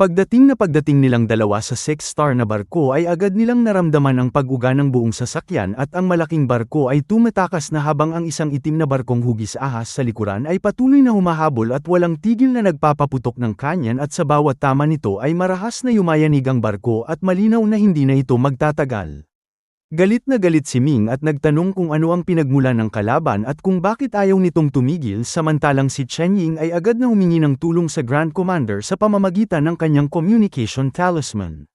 Pagdating nilang dalawa sa six-star na barko ay agad nilang naramdaman ang pag-uga ng buong sasakyan at ang malaking barko ay tumatakas na habang ang isang itim na barkong hugis ahas sa likuran ay patuloy na humahabol at walang tigil na nagpapaputok ng kanyan at sa bawat tama nito ay marahas na yumayanig ang barko at malinaw na hindi na ito magtatagal. Galit na galit si Ming at nagtanong kung ano ang pinagmulan ng kalaban at kung bakit ayaw nitong tumigil samantalang si Chen Ying ay agad na humingi ng tulong sa Grand Commander sa pamamagitan ng kanyang communication talisman.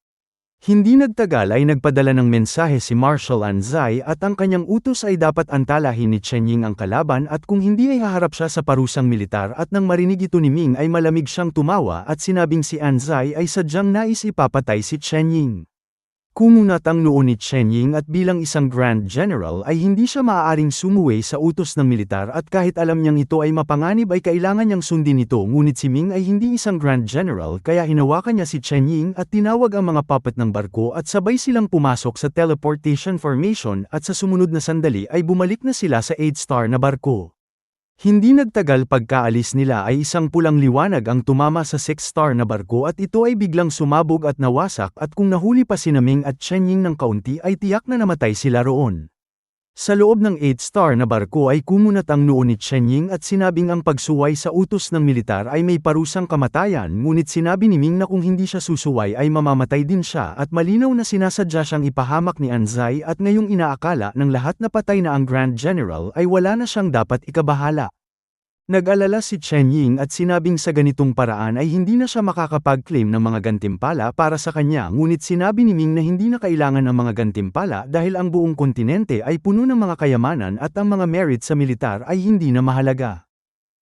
Hindi nagtagal ay nagpadala ng mensahe si Marshal Anzai at ang kanyang utos ay dapat antalahin ni Chen Ying ang kalaban at kung hindi ay haharap siya sa parusang militar at nang marinig ito ni Ming ay malamig siyang tumawa at sinabing si Anzai ay sadyang nais ipapatay si Chen Ying. Kumunat ang noo ni Chen Ying at bilang isang Grand General ay hindi siya maaaring sumuway sa utos ng militar at kahit alam niyang ito ay mapanganib ay kailangan niyang sundin ito ngunit si Ming ay hindi isang Grand General kaya hinawakan niya si Chen Ying at tinawag ang mga puppet ng barko at sabay silang pumasok sa teleportation formation at sa sumunod na sandali ay bumalik na sila sa 8-star na barko. Hindi nagtagal pagkaalis nila ay isang pulang liwanag ang tumama sa 6-star na barko at ito ay biglang sumabog at nawasak at kung nahuli pa si Ming at Chen Ying ng kaunti ay tiyak na namatay sila roon. Sa loob ng 8-star na barko ay kumunat ang noo ni Chen Ying at sinabing ang pagsuway sa utos ng militar ay may parusang kamatayan ngunit sinabi ni Ming na kung hindi siya susuway ay mamamatay din siya at malinaw na sinasadya siyang ipahamak ni Anzai at ngayong inaakala ng lahat na patay na ang Grand General ay wala na siyang dapat ikabahala. Nag-alala si Chen Ying at sinabing sa ganitong paraan ay hindi na siya makakapag-claim ng mga gantimpala para sa kanya ngunit sinabi ni Ming na hindi na kailangan ng mga gantimpala dahil ang buong kontinente ay puno ng mga kayamanan at ang mga merit sa militar ay hindi na mahalaga.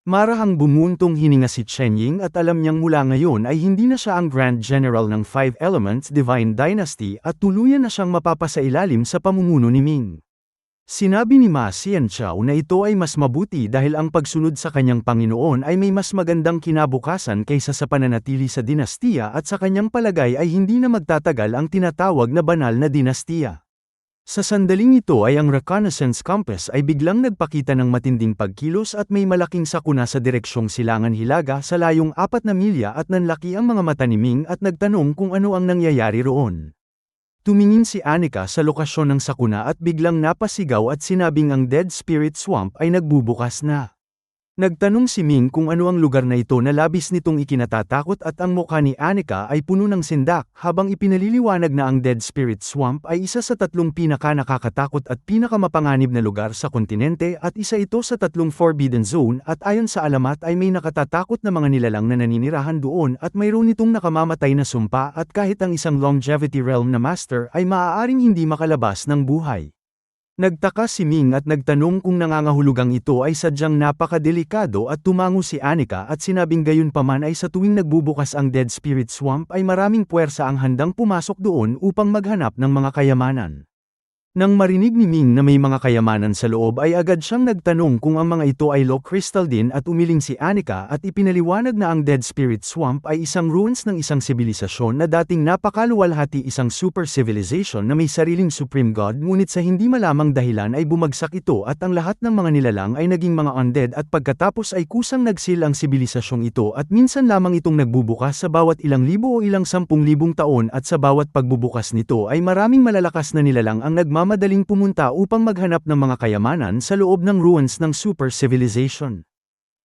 Marahang bumuntong hininga si Chen Ying at alam niyang mula ngayon ay hindi na siya ang Grand General ng Five Elements Divine Dynasty at tuluyan na siyang mapapasailalim sa pamumuno ni Ming. Sinabi ni Ma Xianqiao na ito ay mas mabuti dahil ang pagsunod sa kanyang Panginoon ay may mas magandang kinabukasan kaysa sa pananatili sa dinastiya at sa kanyang palagay ay hindi na magtatagal ang tinatawag na banal na dinastiya. Sa sandaling ito ay ang reconnaissance compass ay biglang nagpakita ng matinding pagkilos at may malaking sakuna sa direksyong Silangan Hilaga sa layong 4 na milya at nanlaki ang mga mata ni Ming at nagtanong kung ano ang nangyayari roon. Tumingin si Anika sa lokasyon ng sakuna at biglang napasigaw at sinabing ang Dead Spirit Swamp ay nagbubukas na. Nagtanong si Ming kung ano ang lugar na ito na labis nitong ikinatatakot at ang mukha ni Anika ay puno ng sindak habang ipinaliliwanag na ang Dead Spirit Swamp ay isa sa 3 pinaka-nakakatakot at pinakamapanganib na lugar sa kontinente at isa ito sa 3 Forbidden Zone at ayon sa alamat ay may nakatatakot na mga nilalang na naninirahan doon at mayroon itong nakamamatay na sumpa at kahit ang isang Longevity Realm na Master ay maaaring hindi makalabas ng buhay. Nagtaka si Ming at nagtanong kung nangangahulugang ito ay sadyang napakadelikado at tumango si Anika at sinabing gayunpaman ay sa tuwing nagbubukas ang Dead Spirit Swamp ay maraming puwersa ang handang pumasok doon upang maghanap ng mga kayamanan. Nang marinig ni Ming na may mga kayamanan sa loob ay agad siyang nagtanong kung ang mga ito ay low crystal din at umiling si Anika at ipinaliwanag na ang Dead Spirit Swamp ay isang ruins ng isang sibilisasyon na dating napakaluwalhati isang super civilization na may sariling supreme god ngunit sa hindi malamang dahilan ay bumagsak ito at ang lahat ng mga nilalang ay naging mga undead at pagkatapos ay kusang nagsil ang sibilisasyong ito at minsan lamang itong nagbubukas sa bawat ilang libo o ilang 10,000 taon at sa bawat pagbubukas nito ay maraming malalakas na nilalang ang madaling pumunta upang maghanap ng mga kayamanan sa loob ng ruins ng super civilization.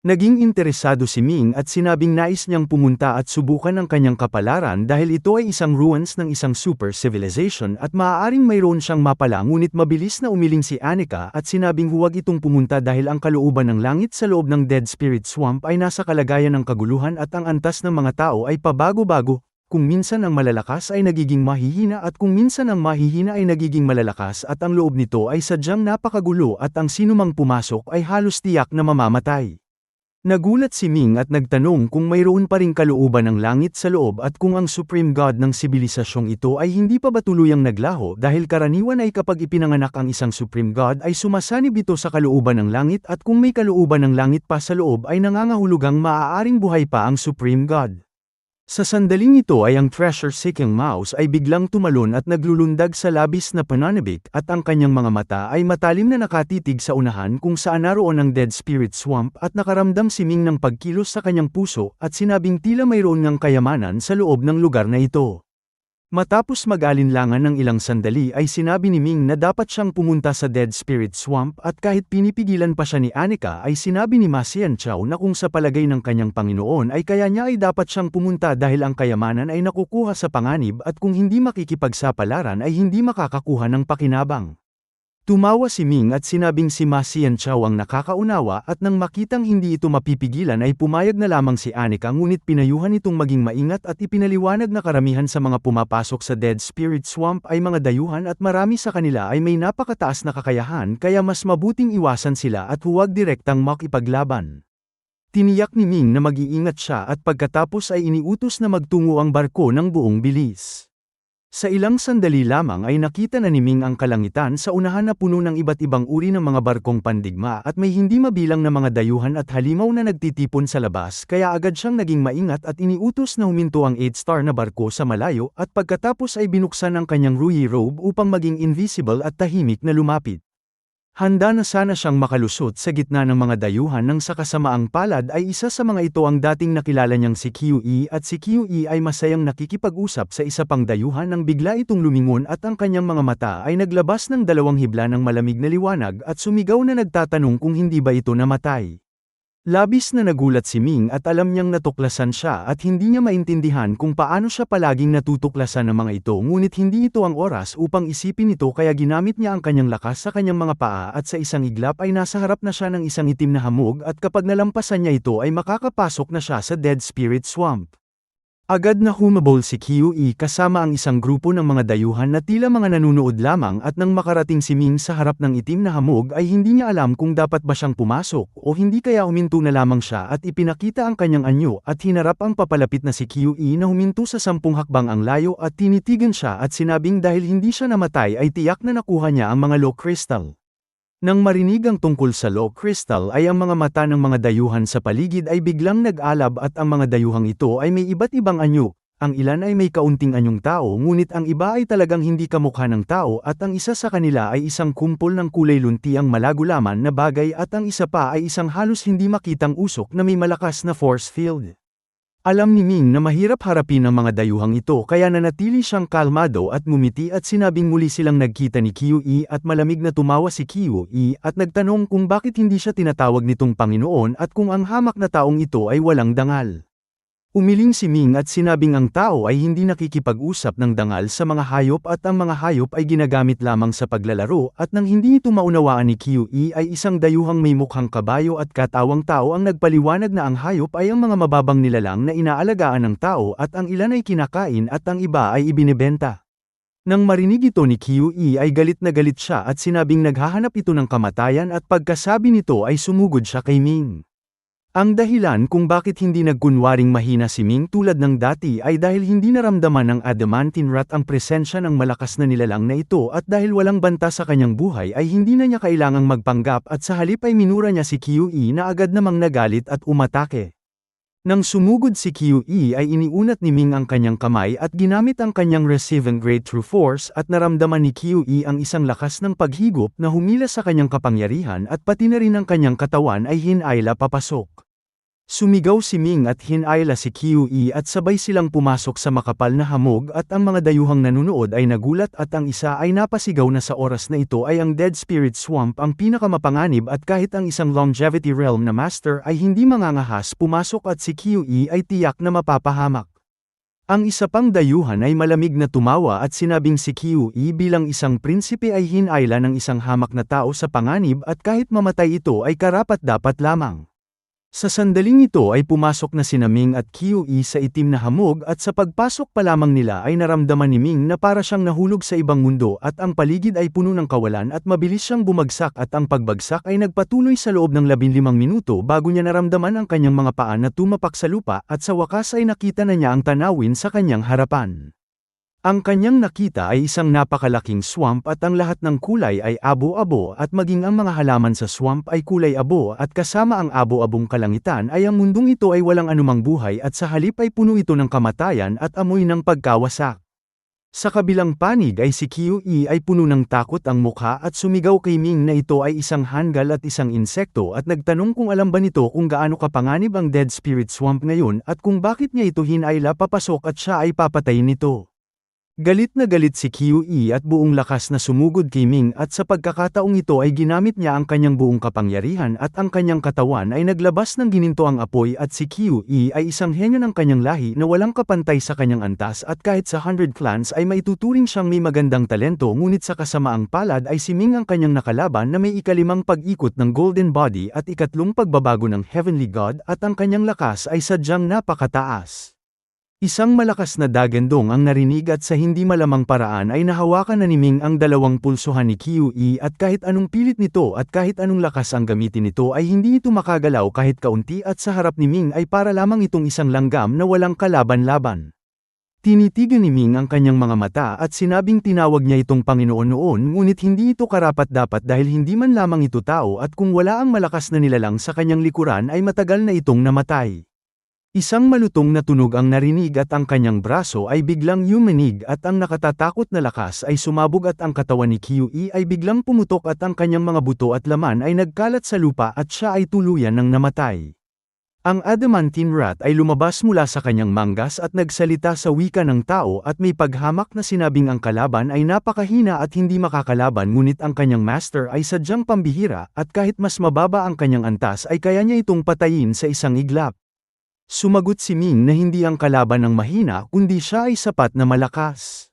Naging interesado si Ming at sinabing nais niyang pumunta at subukan ang kanyang kapalaran dahil ito ay isang ruins ng isang super civilization at maaaring mayroon siyang mapala ngunit mabilis na umiling si Anika at sinabing huwag itong pumunta dahil ang kalooban ng langit sa loob ng Dead Spirit Swamp ay nasa kalagayan ng kaguluhan at ang antas ng mga tao ay pabago-bago. Kung minsan ang malalakas ay nagiging mahihina at kung minsan ang mahihina ay nagiging malalakas at ang loob nito ay sadyang napakagulo at ang sinumang pumasok ay halos tiyak na mamamatay. Nagulat si Ming at nagtanong kung mayroon pa ring kalooban ng langit sa loob at kung ang Supreme God ng sibilisasyong ito ay hindi pa ba tuluyang naglaho dahil karaniwan ay kapag ipinanganak ang isang Supreme God ay sumasanib ito sa kalooban ng langit at kung may kalooban ng langit pa sa loob ay nangangahulugang maaaring buhay pa ang Supreme God. Sa sandaling ito ay ang treasure-seeking mouse ay biglang tumalon at naglulundag sa labis na pananabik at ang kanyang mga mata ay matalim na nakatitig sa unahan kung saan naroon ang Dead Spirit Swamp at nakaramdam si Ming ng pagkilos sa kanyang puso at sinabing tila mayroon ngang kayamanan sa loob ng lugar na ito. Matapos mag-alinlangan ng ilang sandali ay sinabi ni Ming na dapat siyang pumunta sa Dead Spirit Swamp at kahit pinipigilan pa siya ni Anika ay sinabi ni Ma Xianqiao na kung sa palagay ng kanyang Panginoon ay kaya niya ay dapat siyang pumunta dahil ang kayamanan ay nakukuha sa panganib at kung hindi makikipagsapalaran ay hindi makakakuha ng pakinabang. Tumawa si Ming at sinabing si Ma Xianqiao ang nakakaunawa at nang makitang hindi ito mapipigilan ay pumayag na lamang si Anika ngunit pinayuhan itong maging maingat at ipinaliwanag na karamihan sa mga pumapasok sa Dead Spirit Swamp ay mga dayuhan at marami sa kanila ay may napakataas na kakayahan kaya mas mabuting iwasan sila at huwag direktang makipaglaban. Tiniyak ni Ming na mag-iingat siya at pagkatapos ay iniutos na magtungo ang barko ng buong bilis. Sa ilang sandali lamang ay nakita na ni Ming ang kalangitan sa unahan na puno ng iba't ibang uri ng mga barkong pandigma at may hindi mabilang na mga dayuhan at halimaw na nagtitipon sa labas kaya agad siyang naging maingat at iniutos na huminto ang 8-star na barko sa malayo at pagkatapos ay binuksan ang kanyang ruyi robe upang maging invisible at tahimik na lumapit. Handa na sana siyang makalusot sa gitna ng mga dayuhan nang sa kasamaang palad ay isa sa mga ito ang dating nakilala niyang si Qe at si Qe ay masayang nakikipag-usap sa isa pang dayuhan nang bigla itong lumingon at ang kanyang mga mata ay naglabas ng dalawang hibla ng malamig na liwanag at sumigaw na nagtatanong kung hindi ba ito namatay. Labis na nagulat si Ming at alam niyang natuklasan siya at hindi niya maintindihan kung paano siya palaging natutuklasan ng mga ito ngunit hindi ito ang oras upang isipin ito kaya ginamit niya ang kanyang lakas sa kanyang mga paa at sa isang iglap ay nasa harap na siya ng isang itim na hamog at kapag nalampasan niya ito ay makakapasok na siya sa Dead Spirit Swamp. Agad na humabol si Qe kasama ang isang grupo ng mga dayuhan na tila mga nanunood lamang at nang makarating si Ming sa harap ng itim na hamog ay hindi niya alam kung dapat ba siyang pumasok o hindi kaya huminto na lamang siya at ipinakita ang kanyang anyo at hinarap ang papalapit na si Qe na huminto sa 10 hakbang ang layo at tinitigan siya at sinabing dahil hindi siya namatay ay tiyak na nakuha niya ang mga Law Crystal. Nang marinig ang tungkol sa Law Crystal ay ang mga mata ng mga dayuhan sa paligid ay biglang nag-alab at ang mga dayuhang ito ay may iba't ibang anyo, ang ilan ay may kaunting anyong tao ngunit ang iba ay talagang hindi kamukha ng tao at ang isa sa kanila ay isang kumpol ng kulay luntiang malagulaman na bagay at ang isa pa ay isang halos hindi makitang usok na may malakas na force field. Alam ni Ming na mahirap harapin ang mga dayuhang ito kaya nanatili siyang kalmado at ngumiti at sinabing muli silang nagkita ni Qe at malamig na tumawa si Qe at nagtanong kung bakit hindi siya tinatawag nitong Panginoon at kung ang hamak na taong ito ay walang dangal. Umiling si Ming at sinabing ang tao ay hindi nakikipag-usap ng dangal sa mga hayop at ang mga hayop ay ginagamit lamang sa paglalaro at nang hindi ito maunawaan ni Qe ay isang dayuhang may mukhang kabayo at katawang tao ang nagpaliwanag na ang hayop ay ang mga mababang nilalang na inaalagaan ng tao at ang ilan ay kinakain at ang iba ay ibinebenta. Nang marinig ito ni Qe ay galit na galit siya at sinabing naghahanap ito ng kamatayan at pagkasabi nito ay sumugod siya kay Ming. Ang dahilan kung bakit hindi nagkunwaring mahina si Ming tulad ng dati ay dahil hindi naramdaman ng adamantine rat ang presensya ng malakas na nilalang na ito at dahil walang banta sa kanyang buhay ay hindi na niya kailangang magpanggap at sa halip ay minura niya si Qe na agad namang nagalit at umatake. Nang sumugod si Qe ay iniunat ni Ming ang kanyang kamay at ginamit ang kanyang receiving grade true force at naramdaman ni Qe ang isang lakas ng paghigop na humila sa kanyang kapangyarihan at pati na rin ang kanyang katawan ay hinayla papasok. Sumigaw si Ming at hinayla si Qe at sabay silang pumasok sa makapal na hamog at ang mga dayuhang nanunood ay nagulat at ang isa ay napasigaw na sa oras na ito ay ang Dead Spirit Swamp ang pinakamapanganib at kahit ang isang Longevity Realm na Master ay hindi mangangahas pumasok at si Qe ay tiyak na mapapahamak. Ang isa pang dayuhan ay malamig na tumawa at sinabing si Qe bilang isang prinsipe ay hinayla ng isang hamak na tao sa panganib at kahit mamatay ito ay karapat-dapat lamang. Sa sandaling ito ay pumasok na sina Ming at Qe sa itim na hamog at sa pagpasok pa lamang nila ay naramdaman ni Ming na para siyang nahulog sa ibang mundo at ang paligid ay puno ng kawalan at mabilis siyang bumagsak at ang pagbagsak ay nagpatuloy sa loob ng 15 minuto bago niya naramdaman ang kanyang mga paa na tumapak sa lupa at sa wakas ay nakita na niya ang tanawin sa kanyang harapan. Ang kanyang nakita ay isang napakalaking swamp at ang lahat ng kulay ay abo-abo at maging ang mga halaman sa swamp ay kulay abo at kasama ang abo-abong kalangitan ay ang mundong ito ay walang anumang buhay at sa halip ay puno ito ng kamatayan at amoy ng pagkawasak. Sa kabilang panig ay si Qiu-i ay puno ng takot ang mukha at sumigaw kay Ming na ito ay isang hanggal at isang insekto at nagtanong kung alam ba nito kung gaano kapanganib ang Dead Spirit Swamp ngayon at kung bakit niya ito hinayla papasok at siya ay papatayin nito. Galit na galit si Qiu-i at buong lakas na sumugod kay Ming at sa pagkakataong ito ay ginamit niya ang kanyang buong kapangyarihan at ang kanyang katawan ay naglabas ng gininto ang apoy at si Qiu-i ay isang henyo ng kanyang lahi na walang kapantay sa kanyang antas at kahit sa 100 clans ay maituturing siyang may magandang talento ngunit sa kasamaang palad ay si Ming ang kanyang nakalaban na may ikalimang pag-ikot ng Golden Body at ikatlong pagbabago ng Heavenly God at ang kanyang lakas ay sadyang napakataas. Isang malakas na dagandong ang narinig at sa hindi malamang paraan ay nahawakan na ni Ming ang dalawang pulsuhan ni Qiu-i at kahit anong pilit nito at kahit anong lakas ang gamitin nito ay hindi ito makagalaw kahit kaunti at sa harap ni Ming ay para lamang itong isang langgam na walang kalaban-laban. Tinitigan ni Ming ang kanyang mga mata at sinabing tinawag niya itong Panginoon noon ngunit hindi ito karapat-dapat dahil hindi man lamang ito tao at kung wala ang malakas na nilalang sa kanyang likuran ay matagal na itong namatay. Isang malutong na tunog ang narinig at ang kanyang braso ay biglang yumanig at ang nakatatakot na lakas ay sumabog at ang katawan ni Qiu-i ay biglang pumutok at ang kanyang mga buto at laman ay nagkalat sa lupa at siya ay tuluyan ng namatay. Ang adamantine rat ay lumabas mula sa kanyang manggas at nagsalita sa wika ng tao at may paghamak na sinabing ang kalaban ay napakahina at hindi makakalaban ngunit ang kanyang master ay sadyang pambihira at kahit mas mababa ang kanyang antas ay kaya niya itong patayin sa isang iglap. Sumagot si Ming na hindi ang kalaban ng mahina kundi siya ay sapat na malakas.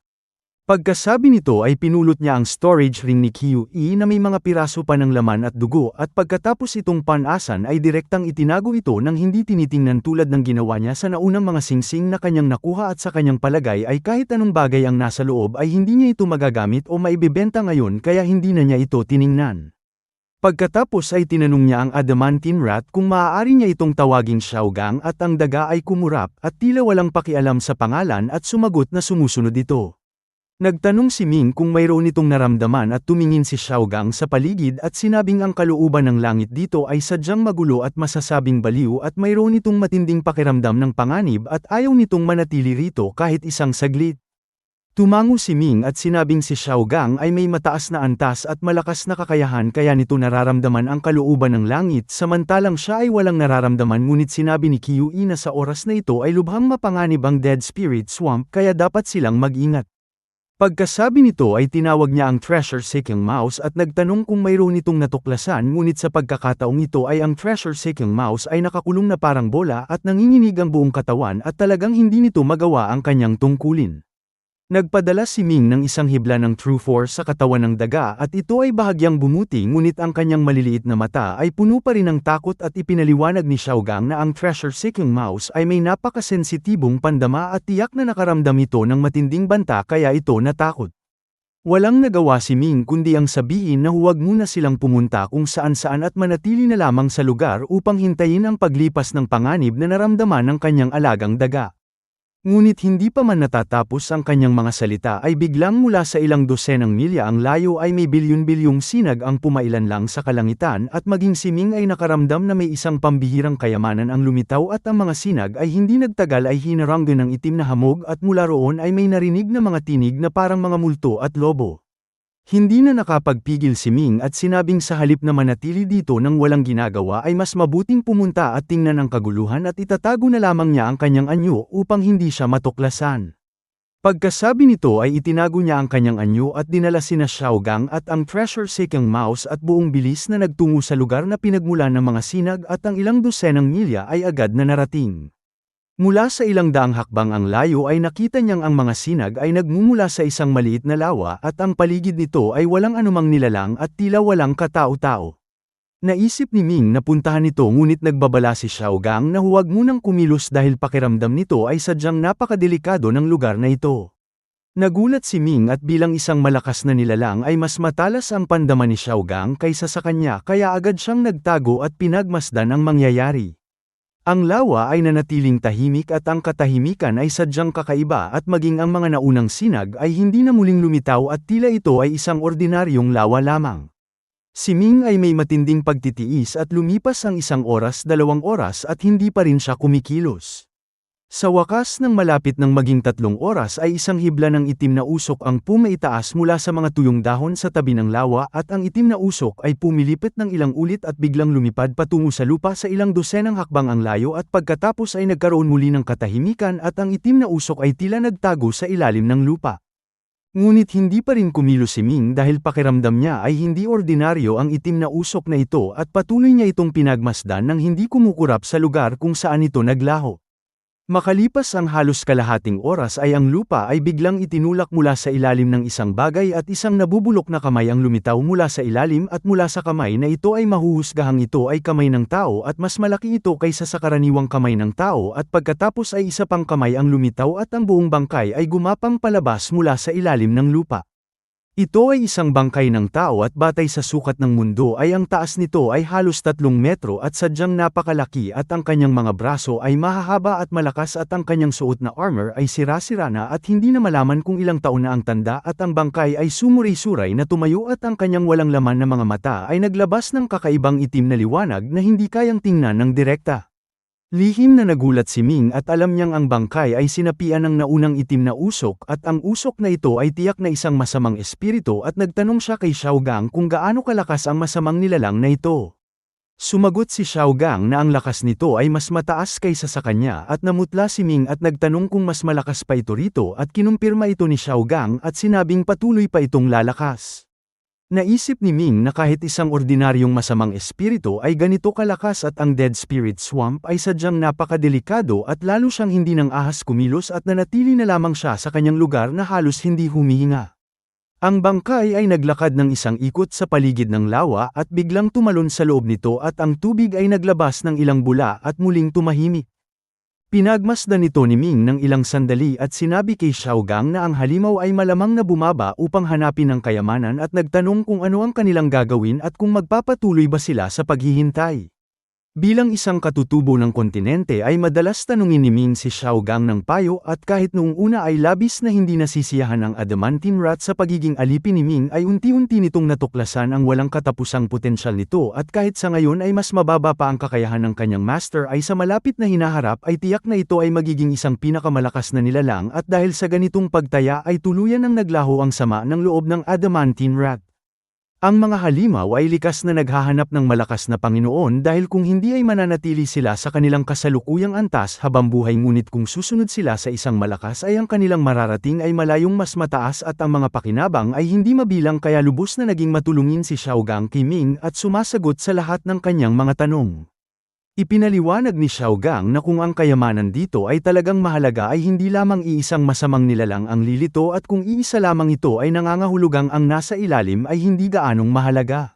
Pagkasabi nito ay pinulot niya ang storage ring ni Qiu-i na may mga piraso pa ng laman at dugo at pagkatapos itong panasan ay direktang itinago ito nang hindi tinitingnan tulad ng ginawa niya sa naunang mga singsing na kanyang nakuha at sa kanyang palagay ay kahit anong bagay ang nasa loob ay hindi niya ito magagamit o maibibenta ngayon kaya hindi na niya ito tiningnan. Pagkatapos ay tinanong niya ang adamantine rat kung maaari niya itong tawaging Xiaogang at ang daga ay kumurap at tila walang pakialam sa pangalan at sumagot na sumusunod ito. Nagtanong si Ming kung mayroon itong naramdaman at tumingin si Xiaogang sa paligid at sinabing ang kalooban ng langit dito ay sadyang magulo at masasabing baliw at mayroon itong matinding pakiramdam ng panganib at ayaw nitong manatili rito kahit isang saglit. Tumango si Ming at sinabing si Xiaogang ay may mataas na antas at malakas na kakayahan kaya nito nararamdaman ang kalooban ng langit samantalang siya ay walang nararamdaman ngunit sinabi ni Qiu-i na sa oras na ito ay lubhang mapanganib ang Dead Spirit Swamp kaya dapat silang mag-ingat. Pagkasabi nito ay tinawag niya ang treasure-seeking mouse at nagtanong kung mayroon itong natuklasan ngunit sa pagkakataong ito ay ang treasure-seeking mouse ay nakakulong na parang bola at nanginginig ang buong katawan at talagang hindi nito magawa ang kanyang tungkulin. Nagpadala si Ming ng isang hibla ng True Force sa katawan ng daga at ito ay bahagyang bumuti ngunit ang kanyang maliliit na mata ay puno pa rin ng takot at ipinaliwanag ni Xiaogang na ang treasure-seeking mouse ay may napakasensitibong pandama at tiyak na nakaramdam ito ng matinding banta kaya ito natakot. Walang nagawa si Ming kundi ang sabihin na huwag muna silang pumunta kung saan-saan at manatili na lamang sa lugar upang hintayin ang paglipas ng panganib na naramdaman ng kanyang alagang daga. Ngunit hindi pa man natatapos ang kanyang mga salita ay biglang mula sa ilang dosenang milya ang layo ay may bilyon-bilyong sinag ang pumailan lang sa kalangitan at maging si Ming ay nakaramdam na may isang pambihirang kayamanan ang lumitaw at ang mga sinag ay hindi nagtagal ay hinaranggan ng itim na hamog at mula roon ay may narinig na mga tinig na parang mga multo at lobo. Hindi na nakapagpigil si Ming at sinabing sa halip na manatili dito nang walang ginagawa ay mas mabuting pumunta at tingnan ang kaguluhan at itatago na lamang niya ang kanyang anyo upang hindi siya matuklasan. Pagkasabi nito ay itinago niya ang kanyang anyo at dinala sina Xiaogang at ang treasure-seeking mouse at buong bilis na nagtungo sa lugar na pinagmulan ng mga sinag at ang ilang dosenang milya ay agad na narating. Mula sa ilang daang hakbang ang layo ay nakita niyang ang mga sinag ay nagmumula sa isang maliit na lawa at ang paligid nito ay walang anumang nilalang at tila walang katao-tao. Naisip ni Ming na puntahan ito ngunit nagbabala si Xiaogang na huwag munang kumilos dahil pakiramdam nito ay sadyang napakadelikado ng lugar na ito. Nagulat si Ming at bilang isang malakas na nilalang ay mas matalas ang pandama ni Xiaogang kaysa sa kanya kaya agad siyang nagtago at pinagmasdan ang mangyayari. Ang lawa ay nanatiling tahimik at ang katahimikan ay sadyang kakaiba at maging ang mga naunang sinag ay hindi na muling lumitaw at tila ito ay isang ordinaryong lawa lamang. Si Ming ay may matinding pagtitiis at lumipas ang 1 oras 2 oras at hindi pa rin siya kumikilos. Sa wakas ng malapit ng maging 3 oras ay isang hibla ng itim na usok ang pumaitaas mula sa mga tuyong dahon sa tabi ng lawa at ang itim na usok ay pumilipit ng ilang ulit at biglang lumipad patungo sa lupa sa ilang dosenang hakbang ang layo at pagkatapos ay nagkaroon muli ng katahimikan at ang itim na usok ay tila nagtago sa ilalim ng lupa. Ngunit hindi pa rin kumilos si Ming dahil pakiramdam niya ay hindi ordinaryo ang itim na usok na ito at patuloy niya itong pinagmasdan nang hindi kumukurap sa lugar kung saan ito naglaho. Makalipas ang halos kalahating oras ay ang lupa ay biglang itinulak mula sa ilalim ng isang bagay at isang nabubulok na kamay ang lumitaw mula sa ilalim at mula sa kamay na ito ay mahuhusgahang ito ay kamay ng tao at mas malaki ito kaysa sa karaniwang kamay ng tao at pagkatapos ay isa pang kamay ang lumitaw at ang buong bangkay ay gumapang palabas mula sa ilalim ng lupa. Ito ay isang bangkay ng tao at batay sa sukat ng mundo ay ang taas nito ay halos 3 metro at sadyang napakalaki at ang kanyang mga braso ay mahahaba at malakas at ang kanyang suot na armor ay sira-sira na at hindi na malaman kung ilang taon na ang tanda at ang bangkay ay sumuray-suray na tumayo at ang kanyang walang laman na mga mata ay naglabas ng kakaibang itim na liwanag na hindi kayang tingnan ng direkta. Lihim na nagulat si Ming at alam niyang ang bangkay ay sinapian ng naunang itim na usok at ang usok na ito ay tiyak na isang masamang espiritu at nagtanong siya kay Xiao Gang kung gaano kalakas ang masamang nilalang na ito. Sumagot si Xiao Gang na ang lakas nito ay mas mataas kaysa sa kanya at namutla si Ming at nagtanong kung mas malakas pa ito rito at kinumpirma ito ni Xiao Gang at sinabing patuloy pa itong lalakas. Naisip ni Ming na kahit isang ordinaryong masamang espiritu ay ganito kalakas at ang Dead Spirit Swamp ay sadyang napakadelikado at lalo siyang hindi ng ahas kumilos at nanatili na lamang siya sa kanyang lugar na halos hindi humihinga. Ang bangkay ay naglakad ng isang ikot sa paligid ng lawa at biglang tumalon sa loob nito at ang tubig ay naglabas ng ilang bula at muling tumahimik. Pinagmasdan nito ni Ming ng ilang sandali at sinabi kay Xiao Gang na ang halimaw ay malamang na bumaba upang hanapin ang kayamanan at nagtanong kung ano ang kanilang gagawin at kung magpapatuloy ba sila sa paghihintay. Bilang isang katutubo ng kontinente ay madalas tanungin ni Ming si Xiao Gang ng payo at kahit noong una ay labis na hindi nasisiyahan ang adamantine rat sa pagiging alipin ni Ming ay unti-unti nitong natuklasan ang walang katapusang potensyal nito at kahit sa ngayon ay mas mababa pa ang kakayahan ng kanyang master ay sa malapit na hinaharap ay tiyak na ito ay magiging isang pinakamalakas na nilalang at dahil sa ganitong pagtaya ay tuluyan ng naglaho ang sama ng loob ng adamantine rat. Ang mga halimaw ay likas na naghahanap ng malakas na Panginoon dahil kung hindi ay mananatili sila sa kanilang kasalukuyang antas habang buhay ngunit kung susunod sila sa isang malakas ay ang kanilang mararating ay malayong mas mataas at ang mga pakinabang ay hindi mabilang kaya lubos na naging matulungin si Xiao Gang kay Ming at sumasagot sa lahat ng kanyang mga tanong. Ipinaliwanag ni Xiao Gang na kung ang kayamanan dito ay talagang mahalaga ay hindi lamang iisang masamang nilalang ang lilito at kung iisa lamang ito ay nangangahulugang ang nasa ilalim ay hindi gaanong mahalaga.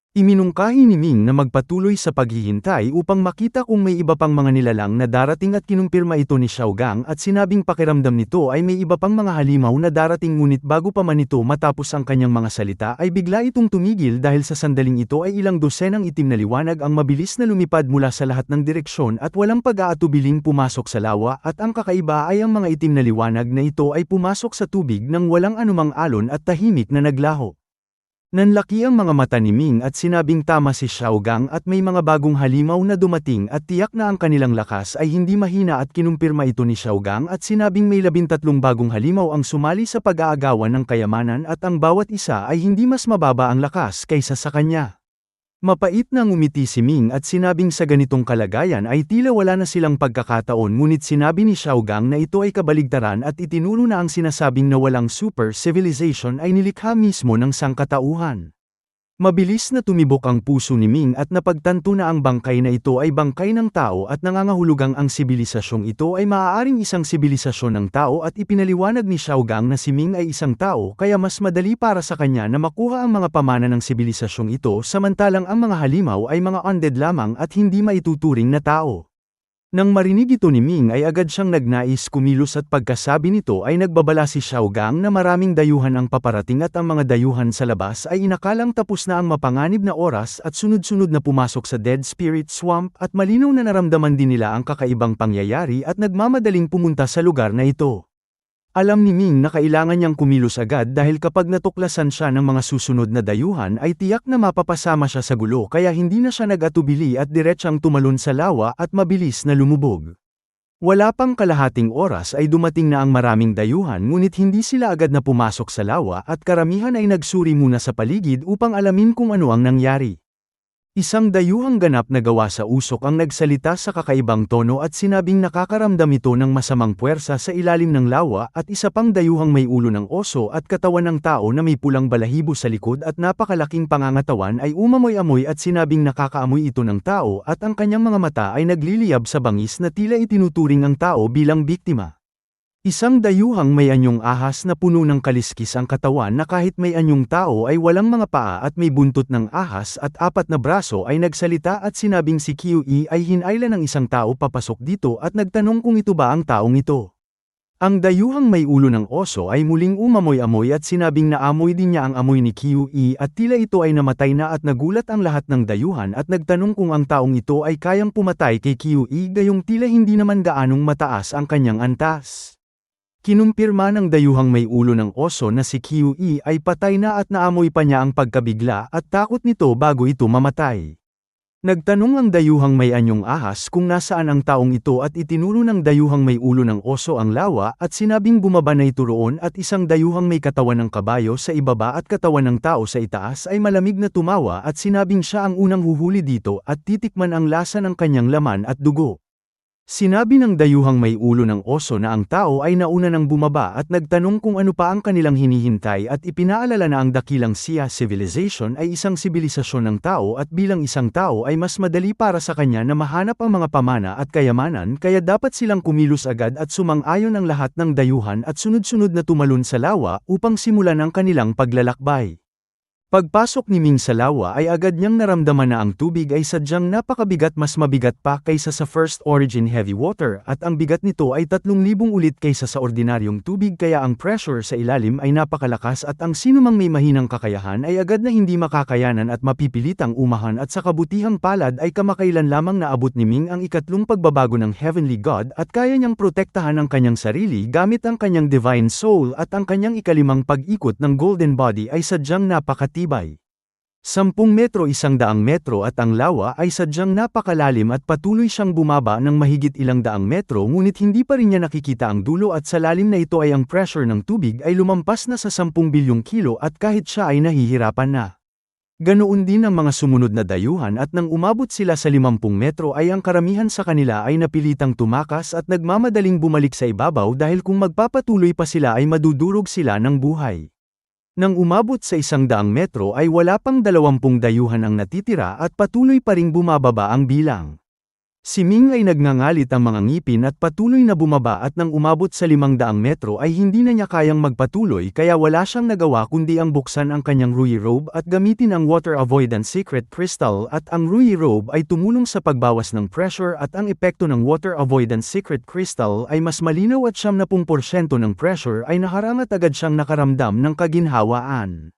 Iminungkahi ni Ming na magpatuloy sa paghihintay upang makita kung may iba pang mga nilalang na darating at kinumpirma ito ni Xiao Gang at sinabing pakiramdam nito ay may iba pang mga halimaw na darating ngunit bago pa man ito matapos ang kanyang mga salita ay bigla itong tumigil dahil sa sandaling ito ay ilang dosenang itim na liwanag ang mabilis na lumipad mula sa lahat ng direksyon at walang pag-aatubiling pumasok sa lawa at ang kakaiba ay ang mga itim na liwanag na ito ay pumasok sa tubig nang walang anumang alon at tahimik na naglaho. Nanlaki ang mga mata ni Ming at sinabing tama si Xiao Gang at may mga bagong halimaw na dumating at tiyak na ang kanilang lakas ay hindi mahina at kinumpirma ito ni Xiao Gang at sinabing may 13 bagong halimaw ang sumali sa pag-aagawan ng kayamanan at ang bawat isa ay hindi mas mababa ang lakas kaysa sa kanya. Mapait na ngumiti si Ming at sinabing sa ganitong kalagayan ay tila wala na silang pagkakataon ngunit sinabi ni Xiao Gang na ito ay kabaligtaran at itinuro na ang sinasabing na walang super civilization ay nilikha mismo ng sangkatauhan. Mabilis na tumibok ang puso ni Ming at napagtanto na ang bangkay na ito ay bangkay ng tao at nangangahulugang ang sibilisasyong ito ay maaaring isang sibilisasyon ng tao at ipinaliwanag ni Xiao Gang na si Ming ay isang tao kaya mas madali para sa kanya na makuha ang mga pamana ng sibilisasyong ito samantalang ang mga halimaw ay mga undead lamang at hindi maituturing na tao. Nang marinig ito ni Ming ay agad siyang nagnais kumilos at pagkasabi nito ay nagbabala si Xiaogang na maraming dayuhan ang paparating at ang mga dayuhan sa labas ay inakalang tapos na ang mapanganib na oras at sunod-sunod na pumasok sa Dead Spirit Swamp at malinaw na naramdaman din nila ang kakaibang pangyayari at nagmamadaling pumunta sa lugar na ito. Alam ni Ming na kailangan niyang kumilos agad dahil kapag natuklasan siya ng mga susunod na dayuhan ay tiyak na mapapasama siya sa gulo kaya hindi na siya nag-atubili at diretsang tumalon sa lawa at mabilis na lumubog. Wala pang kalahating oras ay dumating na ang maraming dayuhan ngunit hindi sila agad na pumasok sa lawa at karamihan ay nagsuri muna sa paligid upang alamin kung ano ang nangyari. Isang dayuhang ganap na gawa sa usok ang nagsalita sa kakaibang tono at sinabing nakakaramdam ito ng masamang puwersa sa ilalim ng lawa at isa pang dayuhang may ulo ng oso at katawan ng tao na may pulang balahibo sa likod at napakalaking pangangatawan ay umamoy-amoy at sinabing nakakaamoy ito ng tao at ang kanyang mga mata ay nagliliyab sa bangis na tila itinuturing ang tao bilang biktima. Isang dayuhang may anyong ahas na puno ng kaliskis ang katawan na kahit may anyong tao ay walang mga paa at may buntot ng ahas at 4 na braso ay nagsalita at sinabing si Qiui ay hinayla ng isang tao papasok dito at nagtanong kung ito ba ang taong ito. Ang dayuhang may ulo ng oso ay muling umamoy-amoy at sinabing naamoy din niya ang amoy ni Qiui at tila ito ay namatay na at nagulat ang lahat ng dayuhan at nagtanong kung ang taong ito ay kayang pumatay kay Qiui gayong tila hindi naman gaanong mataas ang kanyang antas. Kinumpirma ng dayuhang may ulo ng oso na si Qiui ay patay na at naamoy pa niya ang pagkabigla at takot nito bago ito mamatay. Nagtanong ang dayuhang may anyong ahas kung nasaan ang taong ito at itinuro ng dayuhang may ulo ng oso ang lawa at sinabing bumaba na ito roon at isang dayuhang may katawan ng kabayo sa ibaba at katawan ng tao sa itaas ay malamig na tumawa at sinabing siya ang unang huhuli dito at titikman ang lasa ng kanyang laman at dugo. Sinabi ng dayuhang may ulo ng oso na ang tao ay nauna nang bumaba at nagtanong kung ano pa ang kanilang hinihintay at ipinaalala na ang dakilang Sia Civilization ay isang sibilisasyon ng tao at bilang isang tao ay mas madali para sa kanya na mahanap ang mga pamana at kayamanan kaya dapat silang kumilos agad at sumang-ayon ang lahat ng dayuhan at sunod-sunod na tumalon sa lawa upang simulan ang kanilang paglalakbay. Pagpasok ni Ming sa lawa ay agad niyang naramdaman na ang tubig ay sadyang napakabigat mas mabigat pa kaysa sa First Origin Heavy Water at ang bigat nito ay 3,000 ulit kaysa sa ordinaryong tubig kaya ang pressure sa ilalim ay napakalakas at ang sinumang may mahinang kakayahan ay agad na hindi makakayanan at mapipilitang umahan at sa kabutihang palad ay kamakailan lamang naabot ni Ming ang ikatlong pagbabago ng Heavenly God at kaya niyang protektahan ang kanyang sarili gamit ang kanyang Divine Soul at ang kanyang ikalimang pag-ikot ng Golden Body ay sadyang napakatibay. 10 metro 100 metro at ang lawa ay sadyang napakalalim at patuloy siyang bumaba ng mahigit 100 metro ngunit hindi pa rin niya nakikita ang dulo at sa lalim na ito ay ang pressure ng tubig ay lumampas na sa 10 bilyong kilo at kahit siya ay nahihirapan na. Ganoon din ang mga sumunod na dayuhan at nang umabot sila sa 50 metro ay ang karamihan sa kanila ay napilitang tumakas at nagmamadaling bumalik sa ibabaw dahil kung magpapatuloy pa sila ay madudurog sila ng buhay. Nang umabot sa 100 metro ay wala pang 20 dayuhan ang natitira at patuloy pa ring bumababa ang bilang. Si Ming ay nagngangalit ang mga ngipin at patuloy na bumaba at nang umabot sa 500 metro ay hindi na niya kayang magpatuloy kaya wala siyang nagawa kundi ang buksan ang kanyang Rui Robe at gamitin ang Water Avoidance Secret Crystal at ang Rui Robe ay tumulong sa pagbawas ng pressure at ang epekto ng Water Avoidance Secret Crystal ay mas malinaw at 70% ng pressure ay naharang at agad siyang nakaramdam ng kaginhawaan.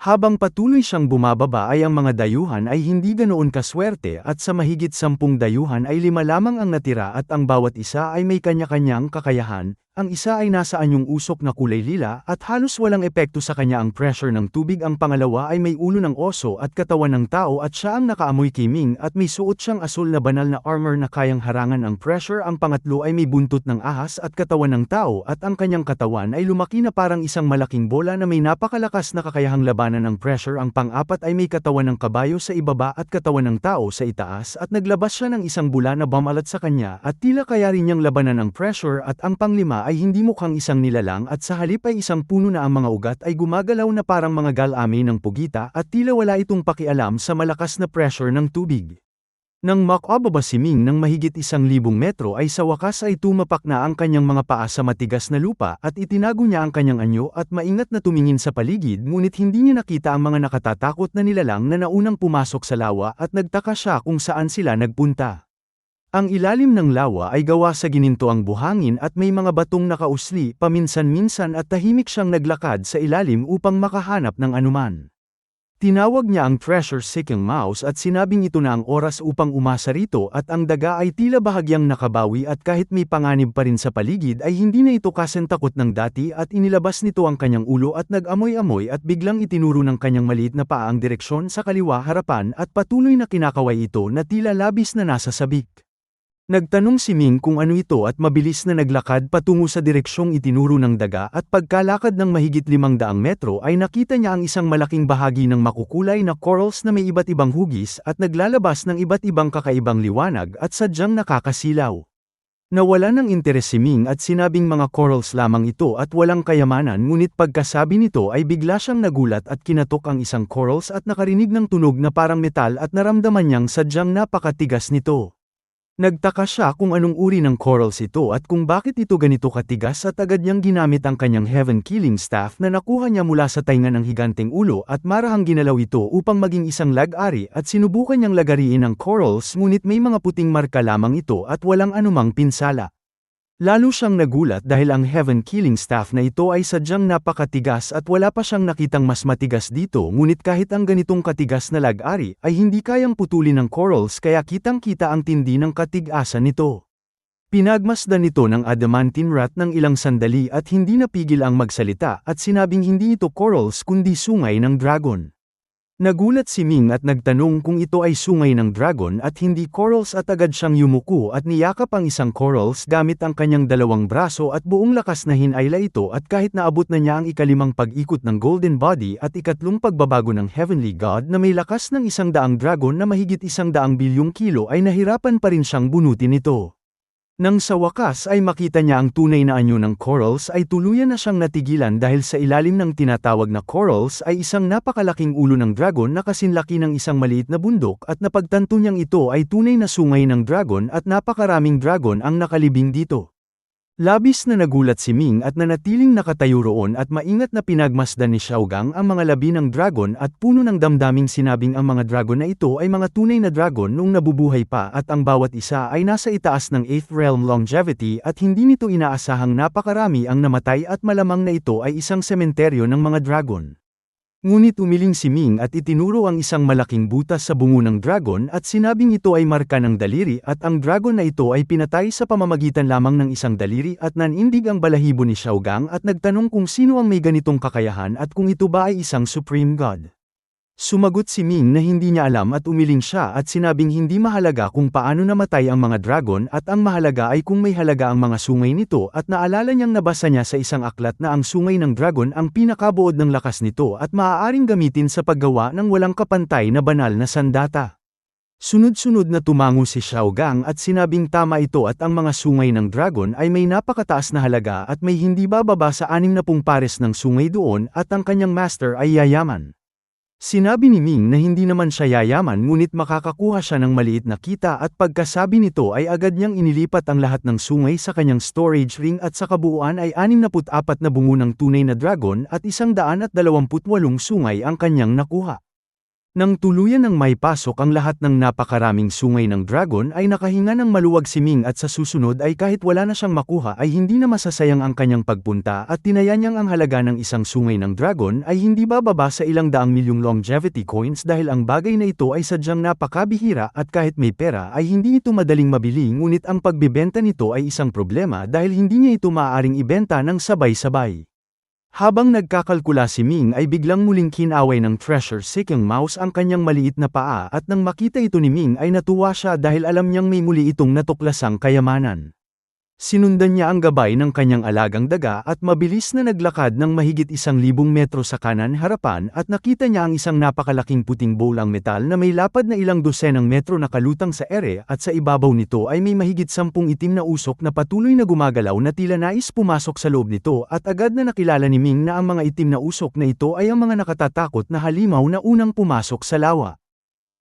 Habang patuloy siyang bumababa ay ang mga dayuhan ay hindi ganoon kaswerte at sa mahigit 10 dayuhan ay 5 lamang ang natira at ang bawat isa ay may kanya-kanyang kakayahan, ang isa ay nasa anyong usok na kulay lila at halos walang epekto sa kanya ang pressure ng tubig ang pangalawa ay may ulo ng oso at katawan ng tao at siya ang nakaamoy kay Ming at may suot siyang asul na banal na armor na kayang harangan ang pressure ang pangatlo ay may buntot ng ahas at katawan ng tao at ang kanyang katawan ay lumaki na parang isang malaking bola na may napakalakas na kakayahang labanan ng pressure ang pang-apat ay may katawan ng kabayo sa ibaba at katawan ng tao sa itaas at naglabas siya ng isang bula na bumalat sa kanya at tila kaya rin niyang labanan ang pressure at ang panglima ay hindi mukhang isang nilalang at sa halip ay isang puno na ang mga ugat ay gumagalaw na parang mga galami ng pugita at tila wala itong pakialam sa malakas na pressure ng tubig. Nang makababa si Ming ng mahigit 1,000 metro ay sa wakas ay tumapak na ang kanyang mga paa sa matigas na lupa at itinago niya ang kanyang anyo at maingat na tumingin sa paligid ngunit hindi niya nakita ang mga nakatatakot na nilalang na naunang pumasok sa lawa at nagtaka siya kung saan sila nagpunta. Ang ilalim ng lawa ay gawa sa ginintoang buhangin at may mga batong nakausli paminsan-minsan at tahimik siyang naglakad sa ilalim upang makahanap ng anuman. Tinawag niya ang treasure-seeking mouse at sinabing ito na ang oras upang umasa rito at ang daga ay tila bahagyang nakabawi at kahit may panganib pa rin sa paligid ay hindi na ito kasentakot ng dati at inilabas nito ang kanyang ulo at nag-amoy-amoy at biglang itinuro ng kanyang maliit na paa ang direksyon sa kaliwa harapan at patuloy na kinakaway ito na tila labis na nasa sabik. Nagtanong si Ming kung ano ito at mabilis na naglakad patungo sa direksyong itinuro ng daga at pagkalakad ng mahigit 500 metro ay nakita niya ang isang malaking bahagi ng makukulay na corals na may iba't ibang hugis at naglalabas ng iba't ibang kakaibang liwanag at sadyang nakakasilaw. Nawala ng interes si Ming at sinabing mga corals lamang ito at walang kayamanan ngunit pagkasabi nito ay bigla siyang nagulat at kinatok ang isang corals at nakarinig ng tunog na parang metal at naramdaman niyang sadyang napakatigas nito. Nagtaka siya kung anong uri ng corals ito at kung bakit ito ganito katigas at agad niyang ginamit ang kanyang heaven-killing staff na nakuha niya mula sa tainga ng higanteng ulo at marahang ginalaw ito upang maging isang lag-ari at sinubukan niyang lagariin ang corals ngunit may mga puting marka lamang ito at walang anumang pinsala. Lalo siyang nagulat dahil ang heaven-killing staff na ito ay sadyang napakatigas at wala pa siyang nakitang mas matigas dito ngunit kahit ang ganitong katigas na lag-ari ay hindi kayang putulin ng corals kaya kitang-kita ang tindi ng katigasan nito. Pinagmasdan nito ng adamantine rat ng ilang sandali at hindi napigil ang magsalita at sinabing hindi ito corals kundi sungay ng dragon. Nagulat si Ming at nagtanong kung ito ay sungay ng dragon at hindi corals at agad siyang yumuko at niyakap ang isang corals gamit ang kanyang dalawang braso at buong lakas na hinayla ito at kahit naabot na niya ang ikalimang pag-ikot ng golden body at ikatlong pagbabago ng heavenly god na may lakas ng 100 dragon na mahigit 100 bilyong kilo ay nahirapan pa rin siyang bunutin ito. Nang sa wakas ay makita niya ang tunay na anyo ng corals ay tuluyan na siyang natigilan dahil sa ilalim ng tinatawag na corals ay isang napakalaking ulo ng dragon na kasinlaki ng isang maliit na bundok at napagtanto niyang ito ay tunay na sungay ng dragon at napakaraming dragon ang nakalibing dito. Labis na nagulat si Ming at nanatiling nakatayo roon at maingat na pinagmasdan ni Xiaogang ang mga labi ng dragon at puno ng damdaming sinabing ang mga dragon na ito ay mga tunay na dragon noong nabubuhay pa at ang bawat isa ay nasa itaas ng 8th realm longevity at hindi nito inaasahang napakarami ang namatay at malamang na ito ay isang sementeryo ng mga dragon. Ngunit umiling si Ming at itinuro ang isang malaking butas sa bungo ng dragon at sinabing ito ay marka ng daliri at ang dragon na ito ay pinatay sa pamamagitan lamang ng isang daliri at nanindig ang balahibo ni Xiaogang at nagtanong kung sino ang may ganitong kakayahan at kung ito ba ay isang supreme god. Sumagot si Ming na hindi niya alam at umiling siya at sinabing hindi mahalaga kung paano namatay ang mga dragon at ang mahalaga ay kung may halaga ang mga sungay nito at naalala niyang nabasa niya sa isang aklat na ang sungay ng dragon ang pinakabuod ng lakas nito at maaaring gamitin sa paggawa ng walang kapantay na banal na sandata. Sunod-sunod na tumango si Xiaogang at sinabing tama ito at ang mga sungay ng dragon ay may napakataas na halaga at may hindi bababa sa 60 pares ng sungay doon at ang kanyang master ay yayaman. Sinabi ni Ming na hindi naman siya yayaman ngunit makakakuha siya ng maliit na kita at pagkasabi nito ay agad niyang inilipat ang lahat ng sungay sa kanyang storage ring at sa kabuuan ay 64 na bungo ng tunay na dragon at 128 sungay ang kanyang nakuha. Nang tuluyan ng may pasok ang lahat ng napakaraming sungay ng dragon ay nakahinga ng maluwag si Ming at sa susunod ay kahit wala na siyang makuha ay hindi na masasayang ang kanyang pagpunta at tinaya niyang ang halaga ng isang sungay ng dragon ay hindi bababa sa ilang daang milyong longevity coins dahil ang bagay na ito ay sadyang napakabihira at kahit may pera ay hindi ito madaling mabili ngunit ang pagbebenta nito ay isang problema dahil hindi niya ito maaaring ibenta ng sabay-sabay. Habang nagkakalkula si Ming ay biglang muling kinaway ng treasure-seeking mouse ang kanyang maliit na paa at nang makita ito ni Ming ay natuwa siya dahil alam niyang may muli itong natuklasang kayamanan. Sinundan niya ang gabay ng kanyang alagang daga at mabilis na naglakad ng mahigit 1,000 metro sa kanan harapan at nakita niya ang isang napakalaking puting bolang metal na may lapad na ilang dosenang metro na kalutang sa ere at sa ibabaw nito ay may mahigit 10 itim na usok na patuloy na gumagalaw na tila nais pumasok sa loob nito at agad na nakilala ni Ming na ang mga itim na usok na ito ay ang mga nakatatakot na halimaw na unang pumasok sa lawa.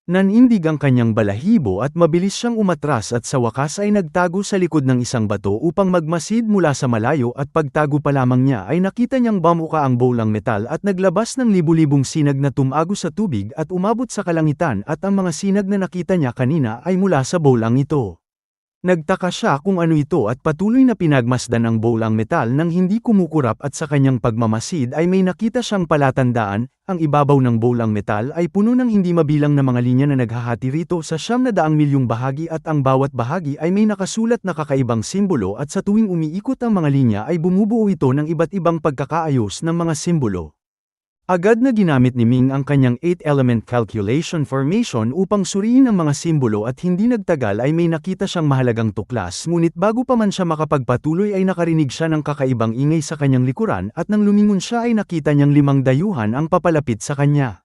Nanindig ang kanyang balahibo at mabilis siyang umatras at sa wakas ay nagtago sa likod ng isang bato upang magmasid mula sa malayo at pagtago pa lamang niya ay nakita niyang bamuka ang bolang metal at naglabas ng libu-libong sinag na tumago sa tubig at umabot sa kalangitan at ang mga sinag na nakita niya kanina ay mula sa bolang ito. Nagtaka siya kung ano ito at patuloy na pinagmasdan ang bowl ang metal nang hindi kumukurap at sa kanyang pagmamasid ay may nakita siyang palatandaan, ang ibabaw ng bowl ang metal ay puno ng hindi mabilang na mga linya na naghahati rito sa 900,000,000 bahagi at ang bawat bahagi ay may nakasulat na kakaibang simbolo at sa tuwing umiikot ang mga linya ay bumubuo ito ng iba't ibang pagkakaayos ng mga simbolo. Agad na ginamit ni Ming ang kanyang 8-element calculation formation upang suriin ang mga simbolo at hindi nagtagal ay may nakita siyang mahalagang tuklas ngunit bago pa man siya makapagpatuloy ay nakarinig siya ng kakaibang ingay sa kanyang likuran at nang lumingon siya ay nakita niyang 5 dayuhan ang papalapit sa kanya.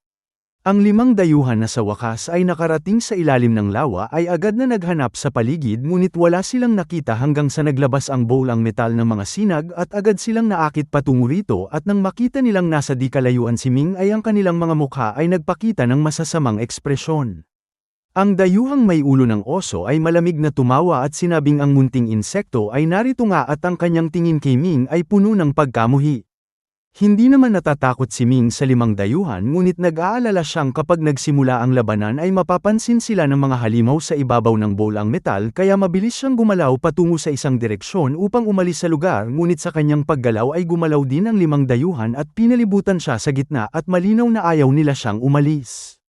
Ang 5 dayuhan na sa wakas ay nakarating sa ilalim ng lawa ay agad na naghanap sa paligid ngunit wala silang nakita hanggang sa naglabas ang bowl ang metal ng mga sinag at agad silang naakit patungo rito at nang makita nilang nasa di kalayuan si Ming ay ang kanilang mga mukha ay nagpakita ng masasamang ekspresyon. Ang dayuhang may ulo ng oso ay malamig na tumawa at sinabing ang munting insekto ay narito nga at ang kanyang tingin kay Ming ay puno ng pagkamuhi. Hindi naman natatakot si Ming sa 5 dayuhan ngunit nag-aalala siyang kapag nagsimula ang labanan ay mapapansin sila ng mga halimaw sa ibabaw ng bowl ang metal kaya mabilis siyang gumalaw patungo sa isang direksyon upang umalis sa lugar ngunit sa kanyang paggalaw ay gumalaw din ang 5 dayuhan at pinalibutan siya sa gitna at malinaw na ayaw nila siyang umalis.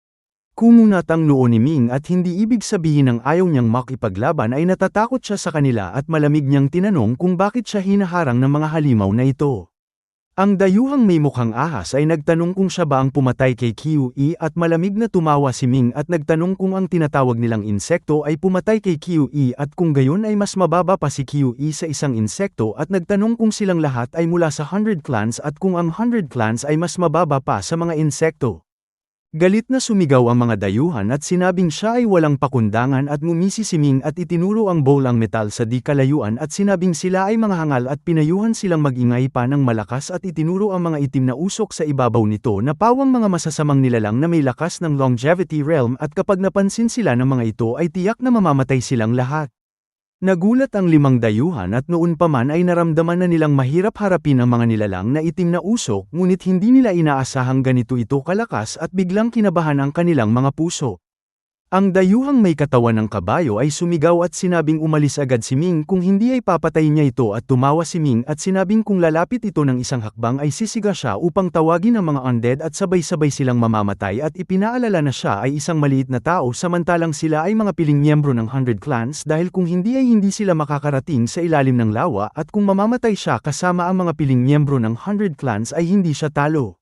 Kumunat ang noo ni Ming at hindi ibig sabihin ng ayaw niyang makipaglaban ay natatakot siya sa kanila at malamig niyang tinanong kung bakit siya hinaharang ng mga halimaw na ito. Ang dayuhang may mukhang ahas ay nagtanong kung siya ba ang pumatay kay Qiu at malamig na tumawa si Ming at nagtanong kung ang tinatawag nilang insekto ay pumatay kay Qiu at kung gayon ay mas mababa pa si Qiu sa isang insekto at nagtanong kung silang lahat ay mula sa 100 clans at kung ang 100 clans ay mas mababa pa sa mga insekto. Galit na sumigaw ang mga dayuhan at sinabing siya ay walang pakundangan at ngumisi si Ming at itinuro ang bowl ang metal sa di kalayuan at sinabing sila ay mga hangal at pinayuhan silang magingay pa ng malakas at itinuro ang mga itim na usok sa ibabaw nito na pawang mga masasamang nilalang na may lakas ng longevity realm at kapag napansin sila ng mga ito ay tiyak na mamamatay silang lahat. Nagulat ang 5 dayuhan at noon pa man ay naramdaman na nilang mahirap harapin ang mga nilalang na itim na usok ngunit hindi nila inaasahang ganito ito kalakas at biglang kinabahan ang kanilang mga puso. Ang dayuhang may katawan ng kabayo ay sumigaw at sinabing umalis agad si Ming kung hindi ay papatayin niya ito at tumawa si Ming at sinabing kung lalapit ito ng isang hakbang ay sisiga siya upang tawagin ang mga undead at sabay-sabay silang mamamatay at ipinaalala na siya ay isang maliit na tao samantalang sila ay mga piling miyembro ng 100 clans dahil kung hindi ay hindi sila makakarating sa ilalim ng lawa at kung mamamatay siya kasama ang mga piling miyembro ng 100 clans ay hindi siya talo.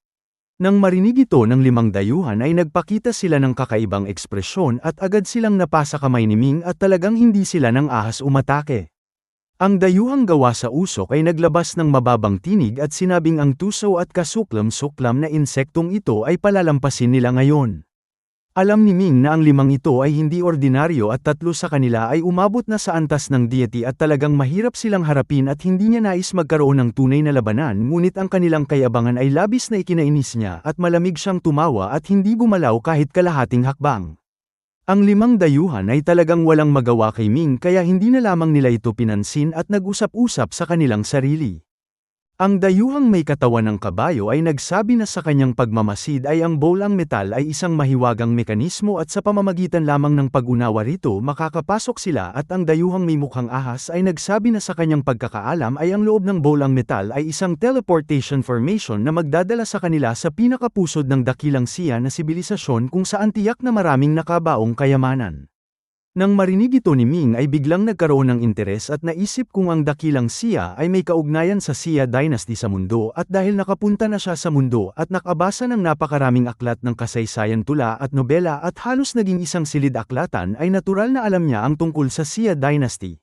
Nang marinig ito ng 5 dayuhan ay nagpakita sila ng kakaibang ekspresyon at agad silang napasa kamay ni Ming at talagang hindi sila ng ahas umatake. Ang dayuhang gawa sa usok ay naglabas ng mababang tinig at sinabing ang tuso at kasuklam-suklam na insektong ito ay palalampasin nila ngayon. Alam ni Ming na ang 5 ito ay hindi ordinaryo at 3 sa kanila ay umabot na sa antas ng deity at talagang mahirap silang harapin at hindi niya nais magkaroon ng tunay na labanan ngunit ang kanilang kayabangan ay labis na ikinainis niya at malamig siyang tumawa at hindi gumalaw kahit kalahating hakbang. Ang 5 dayuhan ay talagang walang magawa kay Ming kaya hindi na lamang nila ito pinansin at nag-usap-usap sa kanilang sarili. Ang dayuhang may katawan ng kabayo ay nagsabi na sa kanyang pagmamasid ay ang bowl ang metal ay isang mahiwagang mekanismo at sa pamamagitan lamang ng pag-unawa rito makakapasok sila at ang dayuhang may mukhang ahas ay nagsabi na sa kanyang pagkakaalam ay ang loob ng bowl ang metal ay isang teleportation formation na magdadala sa kanila sa pinakapusod ng dakilang siya na sibilisasyon kung saan tiyak na maraming nakabaong kayamanan. Nang marinig ito ni Ming ay biglang nagkaroon ng interes at naisip kung ang dakilang Xia ay may kaugnayan sa Xia Dynasty sa mundo at dahil nakapunta na siya sa mundo at nakabasa ng napakaraming aklat ng kasaysayan tula at nobela at halos naging isang silid-aklatan ay natural na alam niya ang tungkol sa Xia Dynasty.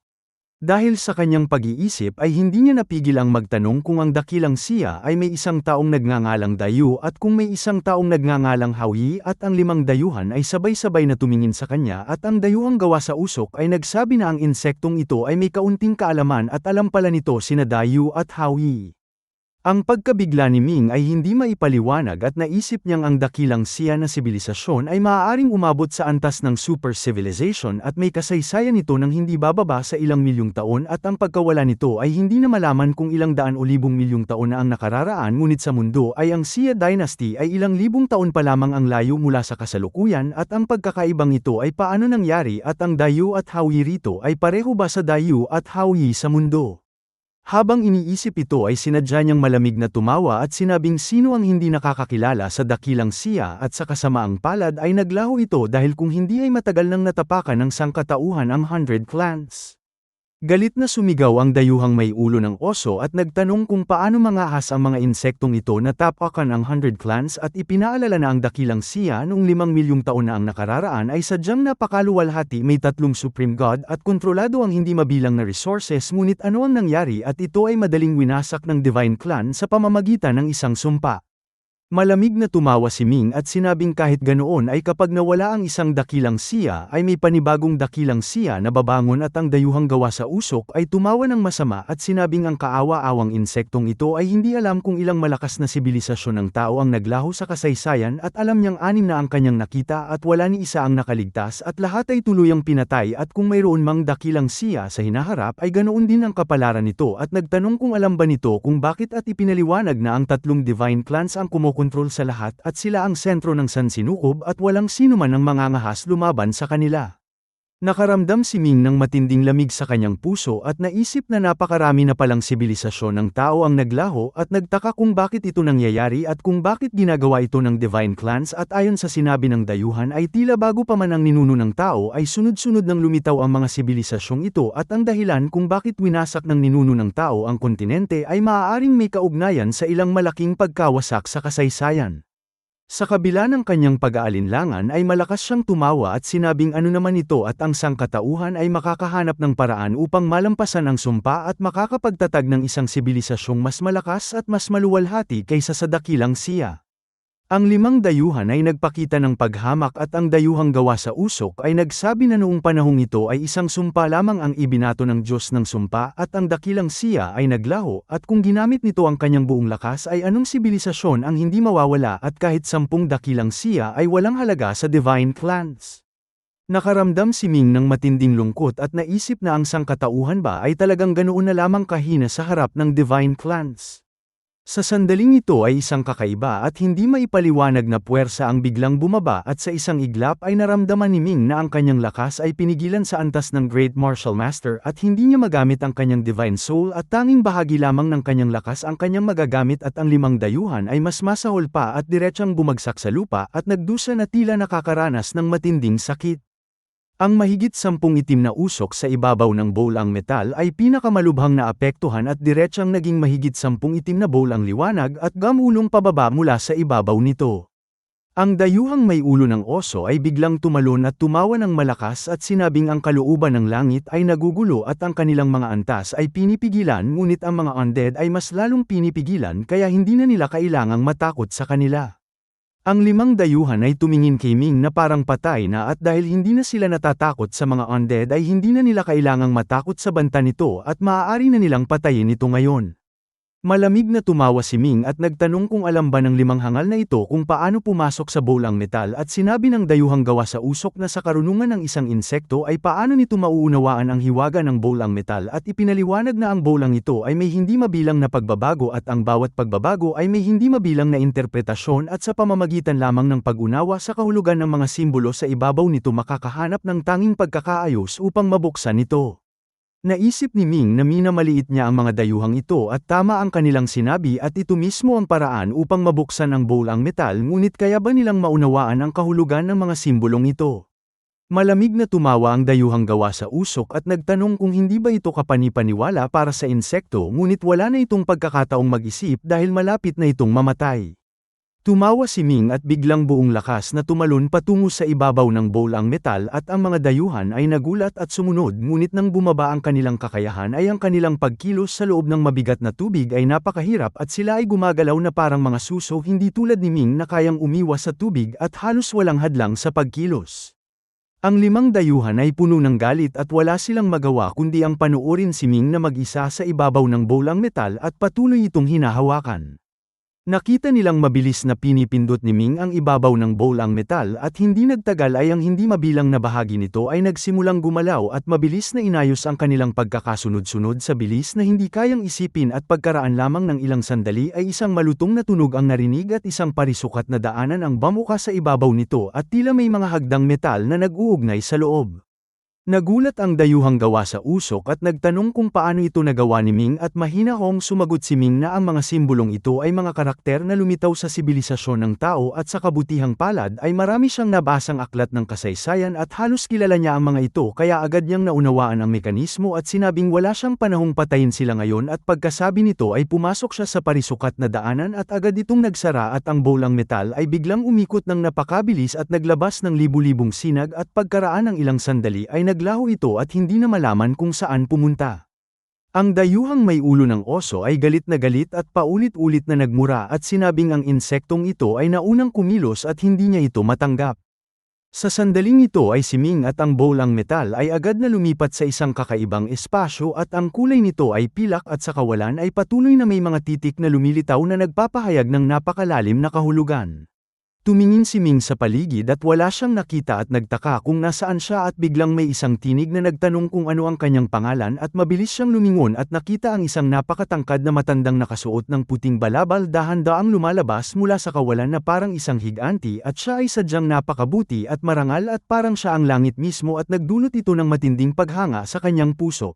Dahil sa kanyang pag-iisip ay hindi niya napigil ang magtanong kung ang dakilang Xia ay may isang taong nagngangalang Dayu at kung may isang taong nagngangalang Haoyi at ang 5 dayuhan ay sabay-sabay na tumingin sa kanya at ang dayuhang gawa sa usok ay nagsabi na ang insektong ito ay may kaunting kaalaman at alam pala nito sina Dayu at Haoyi. Ang pagkabigla ni Ming ay hindi maipaliwanag at naisip niyang ang dakilang siya na sibilisasyon ay maaaring umabot sa antas ng super civilization at may kasaysayan nito ng hindi bababa sa ilang milyong taon at ang pagkawala nito ay hindi na malaman kung ilang daan o libong milyong taon na ang nakararaan ngunit sa mundo ay ang Xia Dynasty ay ilang libong taon pa lamang ang layo mula sa kasalukuyan at ang pagkakaibang ito ay paano nangyari at ang Dayu at Haoyi rito ay pareho ba sa Dayu at Haoyi sa mundo. Habang iniisip ito ay sinadya niyang malamig na tumawa at sinabing sino ang hindi nakakakilala sa dakilang siya at sa kasamaang palad ay naglaho ito dahil kung hindi ay matagal nang natapakan ng sangkatauhan ang 100 clans. Galit na sumigaw ang dayuhang may ulo ng oso at nagtanong kung paano mangahas ang mga insektong ito na tapakan ang 100 clans at ipinaalala na ang dakilang siya noong 5 milyong taon na ang nakararaan ay sadyang napakaluwalhati, may 3 supreme god at kontrolado ang hindi mabilang na resources, ngunit ano ang nangyari at ito ay madaling winasak ng divine clan sa pamamagitan ng isang sumpa. Malamig na tumawa si Ming at sinabing kahit ganoon ay kapag nawala ang isang dakilang siya ay may panibagong dakilang siya na babangon at ang dayuhang gawa sa usok ay tumawa ng masama at sinabing ang kaawa-awang insektong ito ay hindi alam kung ilang malakas na sibilisasyon ng tao ang naglaho sa kasaysayan at alam niyang 6 na ang kanyang nakita at wala ni isa ang nakaligtas at lahat ay tuluyang pinatay at kung mayroon mang dakilang siya sa hinaharap ay ganoon din ang kapalaran nito at nagtanong kung alam ba nito kung bakit at ipinaliwanag na ang 3 divine clans ang kumukontrol sa lahat at sila ang sentro ng sansinukob at walang sino man ang mangangahas lumaban sa kanila. Nakaramdam si Ming ng matinding lamig sa kanyang puso at naisip na napakarami na palang sibilisasyon ng tao ang naglaho at nagtaka kung bakit ito nangyayari at kung bakit ginagawa ito ng divine clans at ayon sa sinabi ng dayuhan ay tila bago pa man ang ninuno ng tao ay sunod-sunod nang lumitaw ang mga sibilisasyong ito at ang dahilan kung bakit winasak ng ninuno ng tao ang kontinente ay maaaring may kaugnayan sa ilang malaking pagkawasak sa kasaysayan. Sa kabila ng kanyang pag-aalinlangan ay malakas siyang tumawa at sinabing ano naman ito at ang sangkatauhan ay makakahanap ng paraan upang malampasan ang sumpa at makakapagtatag ng isang sibilisasyong mas malakas at mas maluwalhati kaysa sa dakilang siya. Ang 5 dayuhan ay nagpakita ng paghamak at ang dayuhang gawa sa usok ay nagsabi na noong panahong ito ay isang sumpa lamang ang ibinato ng Diyos ng sumpa at ang dakilang siya ay naglaho at kung ginamit nito ang kanyang buong lakas ay anong sibilisasyon ang hindi mawawala at kahit 10 dakilang siya ay walang halaga sa divine clans. Nakaramdam si Ming ng matinding lungkot at naisip na ang sangkatauhan ba ay talagang ganoon na lamang kahina sa harap ng divine clans. Sa sandaling ito ay isang kakaiba at hindi maipaliwanag na puwersa ang biglang bumaba at sa isang iglap ay naramdaman ni Ming na ang kanyang lakas ay pinigilan sa antas ng Great Martial Master at hindi niya magamit ang kanyang Divine Soul at tanging bahagi lamang ng kanyang lakas ang kanyang magagamit at ang 5 dayuhan ay mas masahol pa at diretsang bumagsak sa lupa at nagdusa na tila nakakaranas ng matinding sakit. Ang mahigit 10 itim na usok sa ibabaw ng bowl ang metal ay pinakamalubhang na apektuhan at diretsang naging mahigit 10 itim na bowl ang liwanag at gamulong pababa mula sa ibabaw nito. Ang dayuhang may ulo ng oso ay biglang tumalon at tumawa ng malakas at sinabing ang kalooban ng langit ay nagugulo at ang kanilang mga antas ay pinipigilan ngunit ang mga undead ay mas lalong pinipigilan kaya hindi na nila kailangang matakot sa kanila. Ang 5 dayuhan ay tumingin kay Ming na parang patay na at dahil hindi na sila natatakot sa mga undead ay hindi na nila kailangang matakot sa banta nito at maaari na nilang patayin ito ngayon. Malamig na tumawa si Ming at nagtanong kung alam ba ng 5 hangal na ito kung paano pumasok sa bowl ang metal at sinabi ng dayuhang gawa sa usok na sa karunungan ng isang insekto ay paano nito mauunawaan ang hiwaga ng bowl ang metal at ipinaliwanag na ang bowl ang ito ay may hindi mabilang na pagbabago at ang bawat pagbabago ay may hindi mabilang na interpretasyon at sa pamamagitan lamang ng pag-unawa sa kahulugan ng mga simbolo sa ibabaw nito makakahanap ng tanging pagkakaayos upang mabuksan ito. Naisip ni Ming na minamaliit niya ang mga dayuhang ito at tama ang kanilang sinabi at ito mismo ang paraan upang mabuksan ang bowl ang metal ngunit kaya ba nilang maunawaan ang kahulugan ng mga simbolong ito? Malamig na tumawa ang dayuhang gawa sa usok at nagtanong kung hindi ba ito kapanipaniwala para sa insekto ngunit wala na itong pagkakataong mag-isip dahil malapit na itong mamatay. Tumawa si Ming at biglang buong lakas na tumalon patungo sa ibabaw ng bowl ang metal at ang mga dayuhan ay nagulat at sumunod ngunit nang bumaba ang kanilang kakayahan ay ang kanilang pagkilos sa loob ng mabigat na tubig ay napakahirap at sila ay gumagalaw na parang mga suso hindi tulad ni Ming na kayang umiwas sa tubig at halos walang hadlang sa pagkilos. Ang 5 dayuhan ay puno ng galit at wala silang magawa kundi ang panuorin si Ming na mag-isa sa ibabaw ng bowl ang metal at patuloy itong hinahawakan. Nakita nilang mabilis na pinipindot ni Ming ang ibabaw ng bowl ang metal at hindi nagtagal ay ang hindi mabilang na bahagi nito ay nagsimulang gumalaw at mabilis na inayos ang kanilang pagkakasunod-sunod sa bilis na hindi kayang isipin at pagkaraan lamang ng ilang sandali ay isang malutong na tunog ang narinig at isang parisukat na daanan ang bamuka sa ibabaw nito at tila may mga hagdang metal na nag-uugnay sa loob. Nagulat ang dayuhang gawa sa usok at nagtanong kung paano ito nagawa ni Ming at mahina-hong sumagot si Ming na ang mga simbolong ito ay mga karakter na lumitaw sa sibilisasyon ng tao at sa kabutihang palad ay marami siyang nabasang aklat ng kasaysayan at halos kilala niya ang mga ito kaya agad niyang naunawaan ang mekanismo at sinabing wala siyang panahong patayin sila ngayon at pagkasabi nito ay pumasok siya sa parisukat na daanan at agad itong nagsara at ang bowl ang metal ay biglang umikot ng napakabilis at naglabas ng libu-libong sinag at pagkaraan ng ilang sandali ay naglaho ito at hindi na malaman kung saan pumunta. Ang dayuhang may ulo ng oso ay galit na galit at paulit-ulit na nagmura at sinabing ang insektong ito ay naunang kumilos at hindi niya ito matanggap. Sa sandaling ito ay si Ming at ang bowl ang metal ay agad na lumipat sa isang kakaibang espasyo at ang kulay nito ay pilak at sa kawalan ay patuloy na may mga titik na lumilitaw na nagpapahayag ng napakalalim na kahulugan. Tumingin si Ming sa paligid at wala siyang nakita at nagtaka kung nasaan siya at biglang may isang tinig na nagtanong kung ano ang kanyang pangalan at mabilis siyang lumingon at nakita ang isang napakatangkad na matandang nakasuot ng puting balabal dahan-daang lumalabas mula sa kawalan na parang isang higanti at siya ay sadyang napakabuti at marangal at parang siya ang langit mismo at nagdulot ito ng matinding paghanga sa kanyang puso.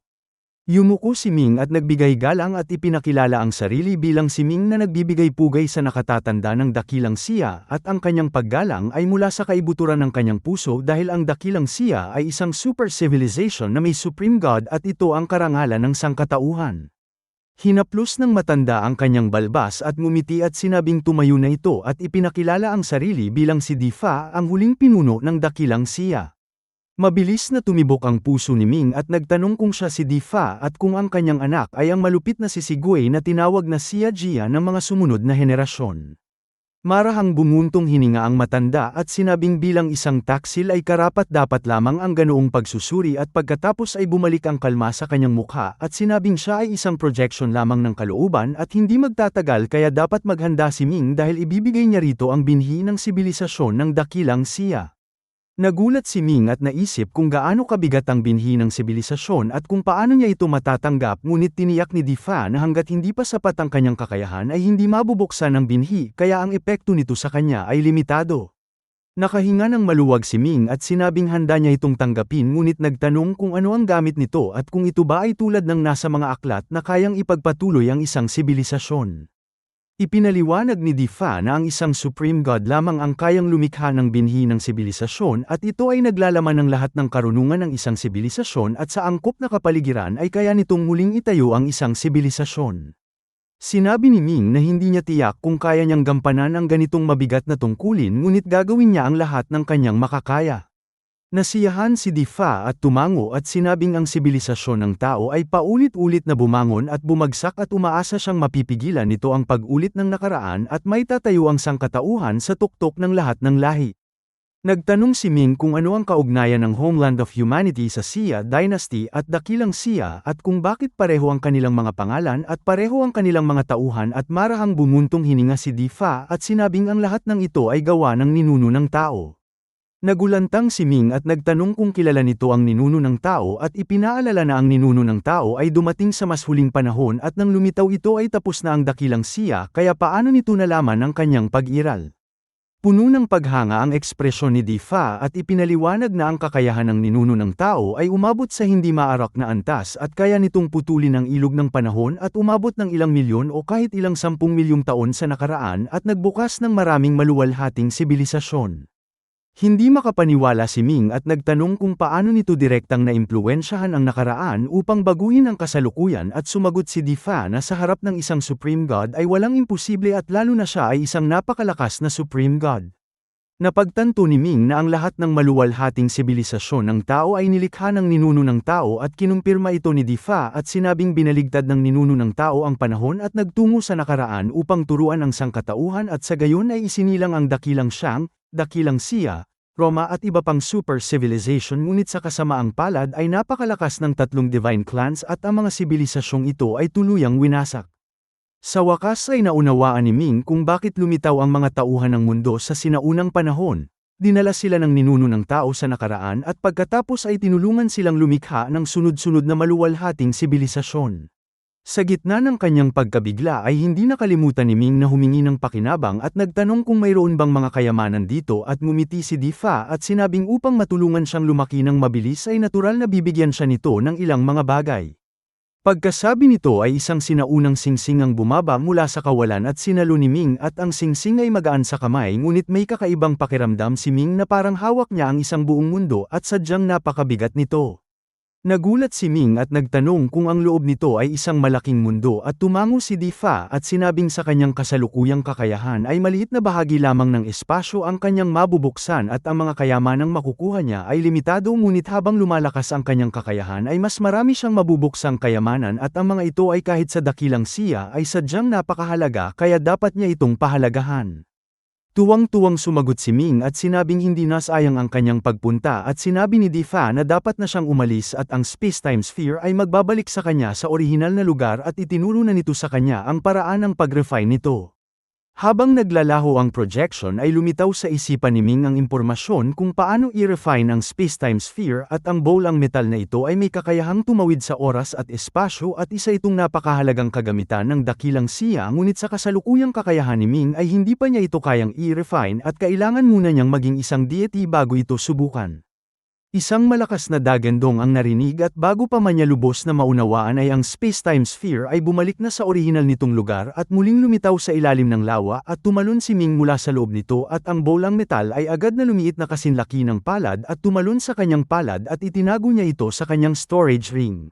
Yumuko si Ming at nagbigay galang at ipinakilala ang sarili bilang si Ming na nagbibigay pugay sa nakatatanda ng dakilang siya at ang kanyang paggalang ay mula sa kaibuturan ng kanyang puso dahil ang dakilang siya ay isang super civilization na may supreme god at ito ang karangalan ng sangkatauhan. Hinaplos ng matanda ang kanyang balbas at ngumiti at sinabing tumayo na ito at ipinakilala ang sarili bilang si Difa ang huling pinuno ng dakilang siya. Mabilis na tumibok ang puso ni Ming at nagtanong kung siya si Difa at kung ang kanyang anak ay ang malupit na si Sigwei na tinawag na Xia Jia ng mga sumunod na henerasyon. Marahang bumuntong hininga ang matanda at sinabing bilang isang taksil ay karapat-dapat lamang ang ganoong pagsusuri at pagkatapos ay bumalik ang kalma sa kanyang mukha at sinabing siya ay isang projection lamang ng kalooban at hindi magtatagal kaya dapat maghanda si Ming dahil ibibigay niya rito ang binhi ng sibilisasyon ng dakilang Xia. Nagulat si Ming at naisip kung gaano kabigat ang binhi ng sibilisasyon at kung paano niya ito matatanggap ngunit tiniyak ni Difa na hanggat hindi pa sapat ang kanyang kakayahan ay hindi mabubuksan ang binhi kaya ang epekto nito sa kanya ay limitado. Nakahinga ng maluwag si Ming at sinabing handa niya itong tanggapin ngunit nagtanong kung ano ang gamit nito at kung ito ba ay tulad ng nasa mga aklat na kayang ipagpatuloy ang isang sibilisasyon. Ipinaliwanag ni Difa na ang isang Supreme God lamang ang kayang lumikha ng binhi ng sibilisasyon at ito ay naglalaman ng lahat ng karunungan ng isang sibilisasyon at sa angkop na kapaligiran ay kaya nitong muling itayo ang isang sibilisasyon. Sinabi ni Ming na hindi niya tiyak kung kaya niyang gampanan ang ganitong mabigat na tungkulin ngunit gagawin niya ang lahat ng kanyang makakaya. Nasiyahan si Difa at tumango at sinabing ang sibilisasyon ng tao ay paulit-ulit na bumangon at bumagsak at umaasa siyang mapipigilan nito ang pag-ulit ng nakaraan at may tatayo ang sangkatauhan sa tuktok ng lahat ng lahi. Nagtanong si Ming kung ano ang kaugnayan ng Homeland of Humanity sa Xia Dynasty at dakilang Xia at kung bakit pareho ang kanilang mga pangalan at pareho ang kanilang mga tauhan at marahang bumuntong hininga si Difa at sinabing ang lahat ng ito ay gawa ng ninuno ng tao. Nagulantang si Ming at nagtanong kung kilala nito ang ninuno ng tao at ipinaalala na ang ninuno ng tao ay dumating sa mas huling panahon at nang lumitaw ito ay tapos na ang dakilang Xia kaya paano nito nalaman ang kanyang pag-iral. Puno ng paghanga ang ekspresyon ni Difa at ipinaliwanag na ang kakayahan ng ninuno ng tao ay umabot sa hindi maarak na antas at kaya nitong putulin ang ilog ng panahon at umabot ng ilang milyon o kahit ilang 10 milyong taon sa nakaraan at nagbukas ng maraming maluwalhating sibilisasyon. Hindi makapaniwala si Ming at nagtanong kung paano nito direktang naimpluwensyahan ang nakaraan upang baguhin ang kasalukuyan at sumagot si Difa na sa harap ng isang Supreme God ay walang imposible at lalo na siya ay isang napakalakas na Supreme God. Napagtanto ni Ming na ang lahat ng maluwalhating sibilisasyon ng tao ay nilikha ng ninuno ng tao at kinumpirma ito ni Difa at sinabing binaligtad ng ninuno ng tao ang panahon at nagtungo sa nakaraan upang turuan ang sangkatauhan at sa gayon ay isinilang ang dakilang Siyang, dakilang Xia, Roma at iba pang super civilization, ngunit sa kasamaang palad ay napakalakas ng tatlong divine clans at ang mga sibilisasyong ito ay tuluyang winasak. Sa wakas ay naunawaan ni Ming kung bakit lumitaw ang mga tauhan ng mundo sa sinaunang panahon. Dinala sila ng ninuno ng tao sa nakaraan at pagkatapos ay tinulungan silang lumikha ng sunod-sunod na maluwalhating sibilisasyon. Sa gitna ng kanyang pagkabigla ay hindi nakalimutan ni Ming na humingi ng pakinabang at nagtanong kung mayroon bang mga kayamanan dito, at ngumiti si Di Fa at sinabing upang matulungan siyang lumaki ng mabilis ay natural na bibigyan siya nito ng ilang mga bagay. Pagkasabi nito ay isang sinaunang singsing ang bumaba mula sa kawalan at sinalo ni Ming, at ang singsing ay magaan sa kamay ngunit may kakaibang pakiramdam si Ming na parang hawak niya ang isang buong mundo at sadyang napakabigat nito. Nagulat si Ming at nagtanong kung ang loob nito ay isang malaking mundo, at tumango si Di Fa at sinabing sa kanyang kasalukuyang kakayahan ay maliit na bahagi lamang ng espasyo ang kanyang mabubuksan at ang mga kayamanang makukuha niya ay limitado, ngunit habang lumalakas ang kanyang kakayahan ay mas marami siyang mabubuksang kayamanan at ang mga ito ay kahit sa dakilang siya ay sadyang napakahalaga kaya dapat niya itong pahalagahan. Tuwang-tuwang sumagot si Ming at sinabing hindi na sayang ang kanyang pagpunta, at sinabi ni Di Fa na dapat na siyang umalis at ang space-time sphere ay magbabalik sa kanya sa orihinal na lugar, at itinuro na nito sa kanya ang paraan ng pag-refine nito. Habang naglalaho ang projection ay lumitaw sa isipan ni Ming ang impormasyon kung paano i-refine ang space-time sphere, at ang bowl, ang metal na ito ay may kakayahang tumawid sa oras at espasyo at isa itong napakahalagang kagamitan ng dakilang siya, ngunit sa kasalukuyang kakayahan ni Ming ay hindi pa niya ito kayang i-refine at kailangan muna niyang maging isang deity bago ito subukan. Isang malakas na dagandong ang narinig, at bago pa man niya lubos na maunawaan ay ang space-time sphere ay bumalik na sa orihinal nitong lugar at muling lumitaw sa ilalim ng lawa, at tumalon si Ming mula sa loob nito, at ang bolang metal ay agad na lumiit na kasinlaki ng palad at tumalon sa kanyang palad at itinago niya ito sa kanyang storage ring.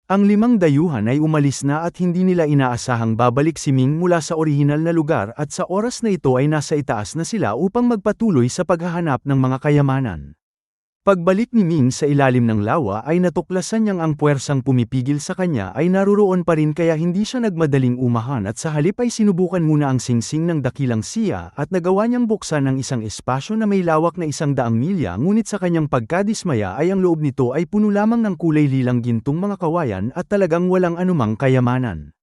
Ang limang dayuhan ay umalis na at hindi nila inaasahang babalik si Ming mula sa orihinal na lugar, at sa oras na ito ay nasa itaas na sila upang magpatuloy sa paghahanap ng mga kayamanan. Pagbalik ni Ming sa ilalim ng lawa ay natuklasan niyang ang puwersang pumipigil sa kanya ay naruroon pa rin, kaya hindi siya nagmadaling umahan at sa halip ay sinubukan muna ang singsing ng dakilang siya at nagawa niyang buksan ang isang espasyo na may lawak na 100 milya, ngunit sa kanyang pagkadismaya ay ang loob nito ay puno lamang ng kulay lilang gintong mga kawayan at talagang walang anumang kayamanan.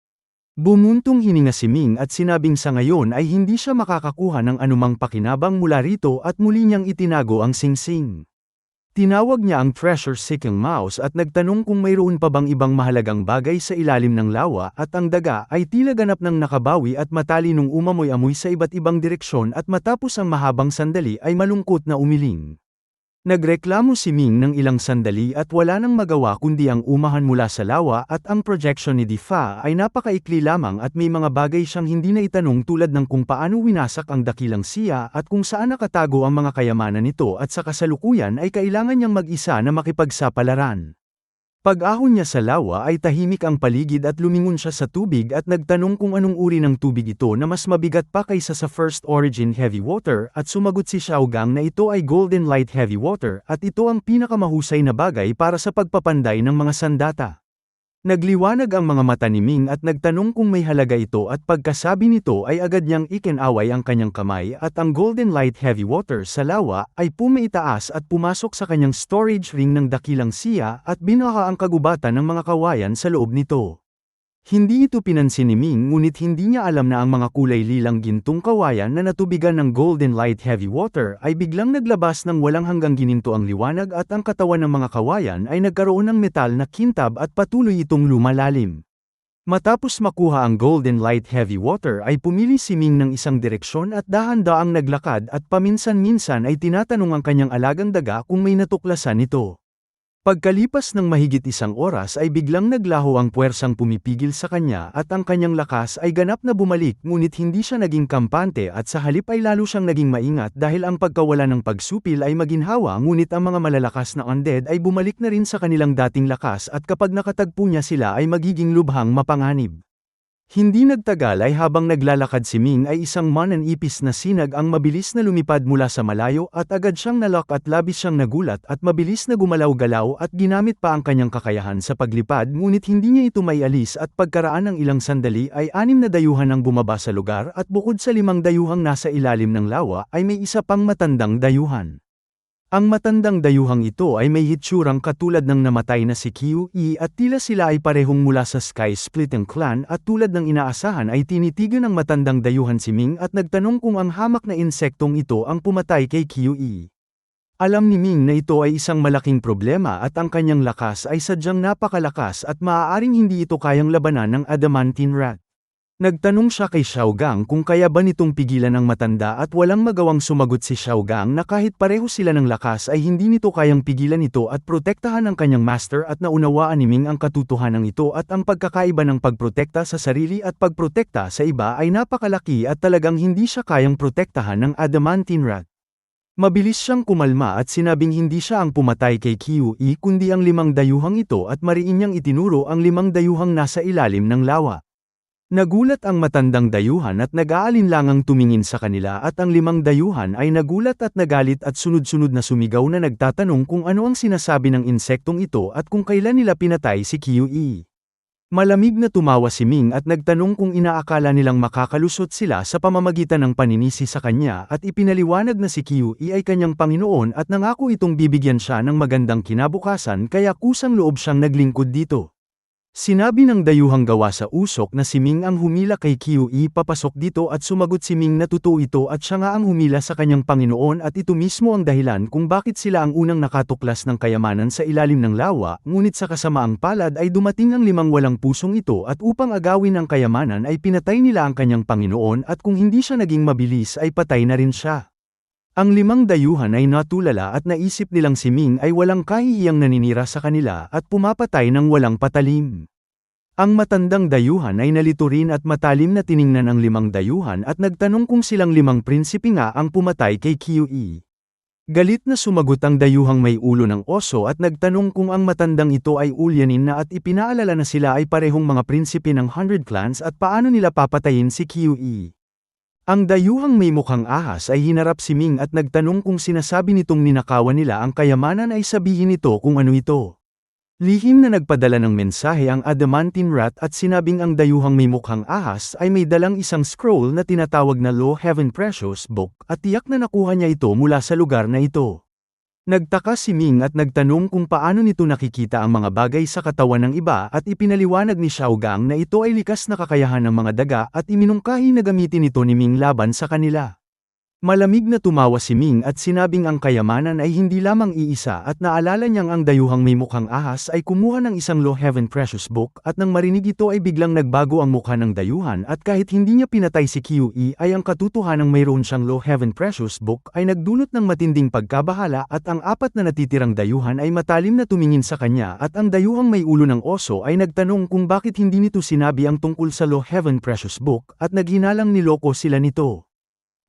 Bumuntong hininga si Ming at sinabing sa ngayon ay hindi siya makakakuha ng anumang pakinabang mula rito, at muli niyang itinago ang singsing. Tinawag niya ang treasure-seeking mouse at nagtanong kung mayroon pa bang ibang mahalagang bagay sa ilalim ng lawa, at ang daga ay tila ganap ng nakabawi at matalinong umamoy-amoy sa iba't ibang direksyon, at matapos ang mahabang sandali ay malungkot na umiling. Nagreklamo si Ming ng ilang sandali at wala nang magawa kundi ang umahan mula sa lawa, at ang projection ni Di Fa ay napakaikli lamang at may mga bagay siyang hindi na itanong, tulad ng kung paano winasak ang dakilang siya at kung saan nakatago ang mga kayamanan nito, at sa kasalukuyan ay kailangan niyang mag-isa na makipagsapalaran. Pag-ahon niya sa lawa ay tahimik ang paligid at lumingon siya sa tubig at nagtanong kung anong uri ng tubig ito na mas mabigat pa kaysa sa First Origin Heavy Water, at sumagot si Xiao Gang na ito ay Golden Light Heavy Water at ito ang pinakamahusay na bagay para sa pagpapanday ng mga sandata. Nagliwanag ang mga mata ni Ming at nagtanong kung may halaga ito, at pagkasabi nito ay agad niyang ikinaway ang kanyang kamay, at ang Golden Light Heavy Water sa lawa ay pumaitaas at pumasok sa kanyang storage ring ng dakilang siya at binaha ang kagubatan ng mga kawayan sa loob nito. Hindi ito pinansin ni Ming, ngunit hindi niya alam na ang mga kulay lilang gintong kawayan na natubigan ng Golden Light Heavy Water ay biglang naglabas ng walang hanggang gininto ang liwanag, at ang katawan ng mga kawayan ay nagkaroon ng metal na kintab at patuloy itong lumalalim. Matapos makuha ang Golden Light Heavy Water ay pumili si Ming ng isang direksyon at dahan-daang naglakad, at paminsan-minsan ay tinatanong ang kanyang alagang daga kung may natuklasan ito. Pagkalipas ng mahigit 1 oras ay biglang naglaho ang puwersang pumipigil sa kanya, at ang kanyang lakas ay ganap na bumalik, ngunit hindi siya naging kampante at sa halip ay lalo siyang naging maingat dahil ang pagkawala ng pagsupil ay maginhawa, ngunit ang mga malalakas na undead ay bumalik na rin sa kanilang dating lakas, at kapag nakatagpo niya sila ay magiging lubhang mapanganib. Hindi nagtagal ay habang naglalakad si Ming ay isang mananipis na sinag ang mabilis na lumipad mula sa malayo, at agad siyang nalock at labis siyang nagulat at mabilis na gumalaw-galaw at ginamit pa ang kanyang kakayahan sa paglipad, ngunit hindi niya ito maialis, at pagkaraan ng ilang sandali ay 6 na dayuhan ang bumaba sa lugar, at bukod sa 5 dayuhang nasa ilalim ng lawa ay may isa pang matandang dayuhan. Ang matandang dayuhang ito ay may hitsurang katulad ng namatay na si Qiu-i at tila sila ay parehong mula sa Sky Splitting Clan at tulad ng inaasahan ay tinitigan ng matandang dayuhan si Ming at nagtanong kung ang hamak na insektong ito ang pumatay kay Qiu-i. Alam ni Ming na ito ay isang malaking problema at ang kanyang lakas ay sadyang napakalakas at maaaring hindi ito kayang labanan ng adamantine rat. Nagtanong siya kay Xiaogang kung kaya ba nitong pigilan ang matanda at walang magawang sumagot si Xiaogang na kahit pareho sila ng lakas ay hindi nito kayang pigilan ito at protektahan ang kanyang master at naunawaan ni Ming ang katotohanan ito at ang pagkakaiba ng pagprotekta sa sarili at pagprotekta sa iba ay napakalaki at talagang hindi siya kayang protektahan ng adamantine rat. Mabilis siyang kumalma at sinabing hindi siya ang pumatay kay Qiu-i kundi ang 5 dayuhang ito at mariin niyang itinuro ang 5 dayuhang nasa ilalim ng lawa. Nagulat ang matandang dayuhan at nag-aalinlangang tumingin sa kanila at ang 5 dayuhan ay nagulat at nagalit at sunod-sunod na sumigaw na nagtatanong kung ano ang sinasabi ng insektong ito at kung kailan nila pinatay si Qiu-i. Malamig na tumawa si Ming at nagtanong kung inaakala nilang makakalusot sila sa pamamagitan ng paninisi sa kanya at ipinaliwanag na si Qiu-i ay kanyang Panginoon at nangako itong bibigyan siya ng magandang kinabukasan kaya kusang loob siyang naglingkod dito. Sinabi ng dayuhang gawa sa usok na si Ming ang humila kay Qiu-i papasok dito at sumagot si Ming na totoo ito at siya nga ang humila sa kanyang Panginoon at ito mismo ang dahilan kung bakit sila ang unang nakatuklas ng kayamanan sa ilalim ng lawa, ngunit sa kasamaang palad ay dumating ang 5 walang pusong ito at upang agawin ang kayamanan ay pinatay nila ang kanyang Panginoon at kung hindi siya naging mabilis ay patay na rin siya. Ang 5 dayuhan ay natulala at naisip nilang si Ming ay walang kahihiyang naninira sa kanila at pumapatay ng walang patalim. Ang matandang dayuhan ay nalito rin at matalim na tiningnan ang 5 dayuhan at nagtanong kung silang 5 prinsipe nga ang pumatay kay Qiu-i. Galit na sumagot ang dayuhang may ulo ng oso at nagtanong kung ang matandang ito ay ulyanin na at ipinaalala na sila ay parehong mga prinsipe ng 100 clans at paano nila papatayin si Qiu-i. Ang dayuhang may mukhang ahas ay hinarap si Ming at nagtanong kung sinasabi nitong ninakawan nila ang kayamanan ay sabihin nito kung ano ito. Lihim na nagpadala ng mensahe ang adamantine rat at sinabing ang dayuhang may mukhang ahas ay may dalang isang scroll na tinatawag na Law Heaven Precious Book at tiyak na nakuha niya ito mula sa lugar na ito. Nagtaka si Ming at nagtanong kung paano nito nakikita ang mga bagay sa katawan ng iba at ipinaliwanag ni Xiaogang na ito ay likas na kakayahan ng mga daga at iminungkahi na gamitin ito ni Ming laban sa kanila. Malamig na tumawa si Ming at sinabing ang kayamanan ay hindi lamang iisa at naalala niyang ang dayuhang may mukhang ahas ay kumuha ng isang Law Heaven Precious Book at nang marinig ito ay biglang nagbago ang mukha ng dayuhan at kahit hindi niya pinatay si Qiu-i ay ang katotohanang mayroon siyang Law Heaven Precious Book ay nagdulot ng matinding pagkabahala at ang 4 na natitirang dayuhan ay matalim na tumingin sa kanya at ang dayuhang may ulo ng oso ay nagtanong kung bakit hindi nito sinabi ang tungkol sa Law Heaven Precious Book at naghinalang niloko sila nito.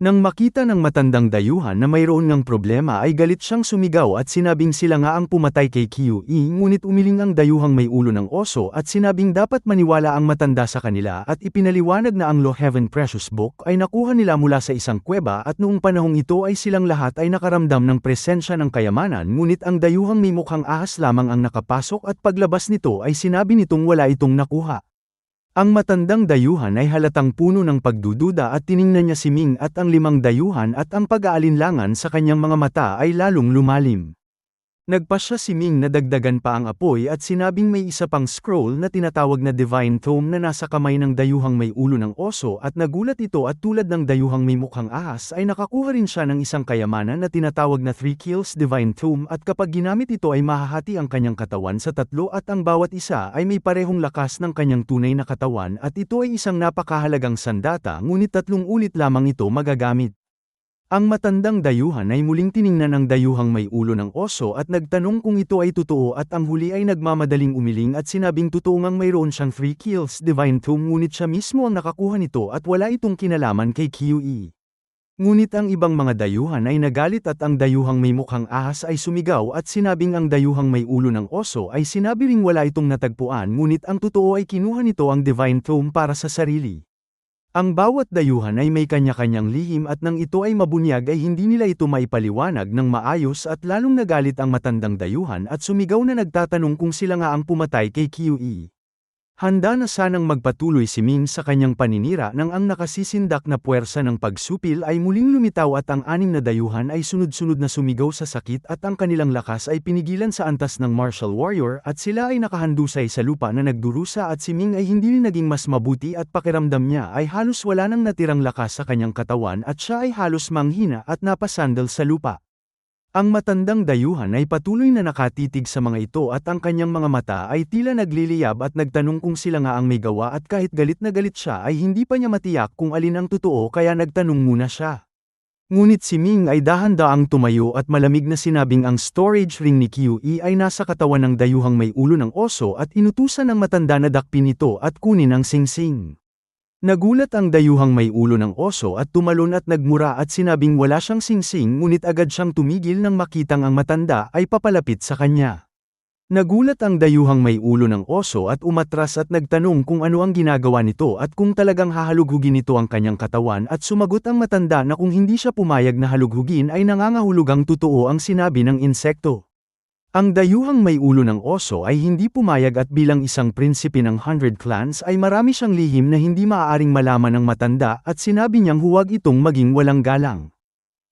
Nang makita ng matandang dayuhan na mayroon ngang problema ay galit siyang sumigaw at sinabing sila nga ang pumatay kay Qiu-i ngunit umiling ang dayuhang may ulo ng oso at sinabing dapat maniwala ang matanda sa kanila at ipinaliwanag na ang Law Heaven Precious Book ay nakuha nila mula sa isang kuweba at noong panahong ito ay silang lahat ay nakaramdam ng presensya ng kayamanan ngunit ang dayuhang may mukhang ahas lamang ang nakapasok at paglabas nito ay sinabi nitong wala itong nakuha. Ang matandang dayuhan ay halatang puno ng pagdududa at tiningnan niya si Ming at ang 5 dayuhan at ang pag-aalinlangan sa kanyang mga mata ay lalong lumalim. Nagpasya si Ming na dagdagan pa ang apoy at sinabing may isa pang scroll na tinatawag na Divine Tome na nasa kamay ng dayuhang may ulo ng oso at nagulat ito at tulad ng dayuhang may mukhang ahas ay nakakuha rin siya ng isang kayamanan na tinatawag na 3 Kills Divine Tome at kapag ginamit ito ay mahahati ang kanyang katawan sa 3 at ang bawat isa ay may parehong lakas ng kanyang tunay na katawan at ito ay isang napakahalagang sandata ngunit 3 ulit lamang ito magagamit. Ang matandang dayuhan ay muling tiningnan ang dayuhang may ulo ng oso at nagtanong kung ito ay totoo at ang huli ay nagmamadaling umiling at sinabing totoo ngang mayroon siyang 3 Kills Divine Tome ngunit siya mismo ang nakakuha nito at wala itong kinalaman kay Qiu-i. Ngunit ang ibang mga dayuhan ay nagalit at ang dayuhang may mukhang ahas ay sumigaw at sinabing ang dayuhang may ulo ng oso ay sinabi ring wala itong natagpuan ngunit ang totoo ay kinuha nito ang Divine Tome para sa sarili. Ang bawat dayuhan ay may kanya-kanyang lihim at nang ito ay mabunyag ay hindi nila ito maipaliwanag ng maayos at lalong nagalit ang matandang dayuhan at sumigaw na nagtatanong kung sila nga ang pumatay kay Qiu-i. Handa na sanang magpatuloy si Ming sa kanyang paninira nang ang nakasisindak na puwersa ng pagsupil ay muling lumitaw at ang anim na dayuhan ay sunod-sunod na sumigaw sa sakit at ang kanilang lakas ay pinigilan sa antas ng martial warrior at sila ay nakahandusay sa lupa na nagdurusa at si Ming ay hindi naging mas mabuti at pakiramdam niya ay halos wala nang natirang lakas sa kanyang katawan at siya ay halos manghina at napasandal sa lupa. Ang matandang dayuhan ay patuloy na nakatitig sa mga ito at ang kanyang mga mata ay tila nagliliyab at nagtanong kung sila nga ang may gawa at kahit galit na galit siya ay hindi pa niya matiyak kung alin ang totoo kaya nagtanong muna siya. Ngunit si Ming ay dahan-daang tumayo at malamig na sinabing ang storage ring ni QE ay nasa katawan ng dayuhang may ulo ng oso at inutusan ng matanda na dakpin ito at kunin ang singsing. Nagulat ang dayuhang may ulo ng oso at tumalon at nagmura at sinabing wala siyang singsing ngunit agad siyang tumigil nang makitang ang matanda ay papalapit sa kanya. Nagulat ang dayuhang may ulo ng oso at umatras at nagtanong kung ano ang ginagawa nito at kung talagang hahalughugin nito ang kanyang katawan at sumagot ang matanda na kung hindi siya pumayag na halughugin ay nangangahulugang totoo ang sinabi ng insekto. Ang dayuhang may ulo ng oso ay hindi pumayag at bilang isang prinsipe ng 100 Clans ay marami siyang lihim na hindi maaaring malaman ng matanda at sinabi niyang huwag itong maging walang galang.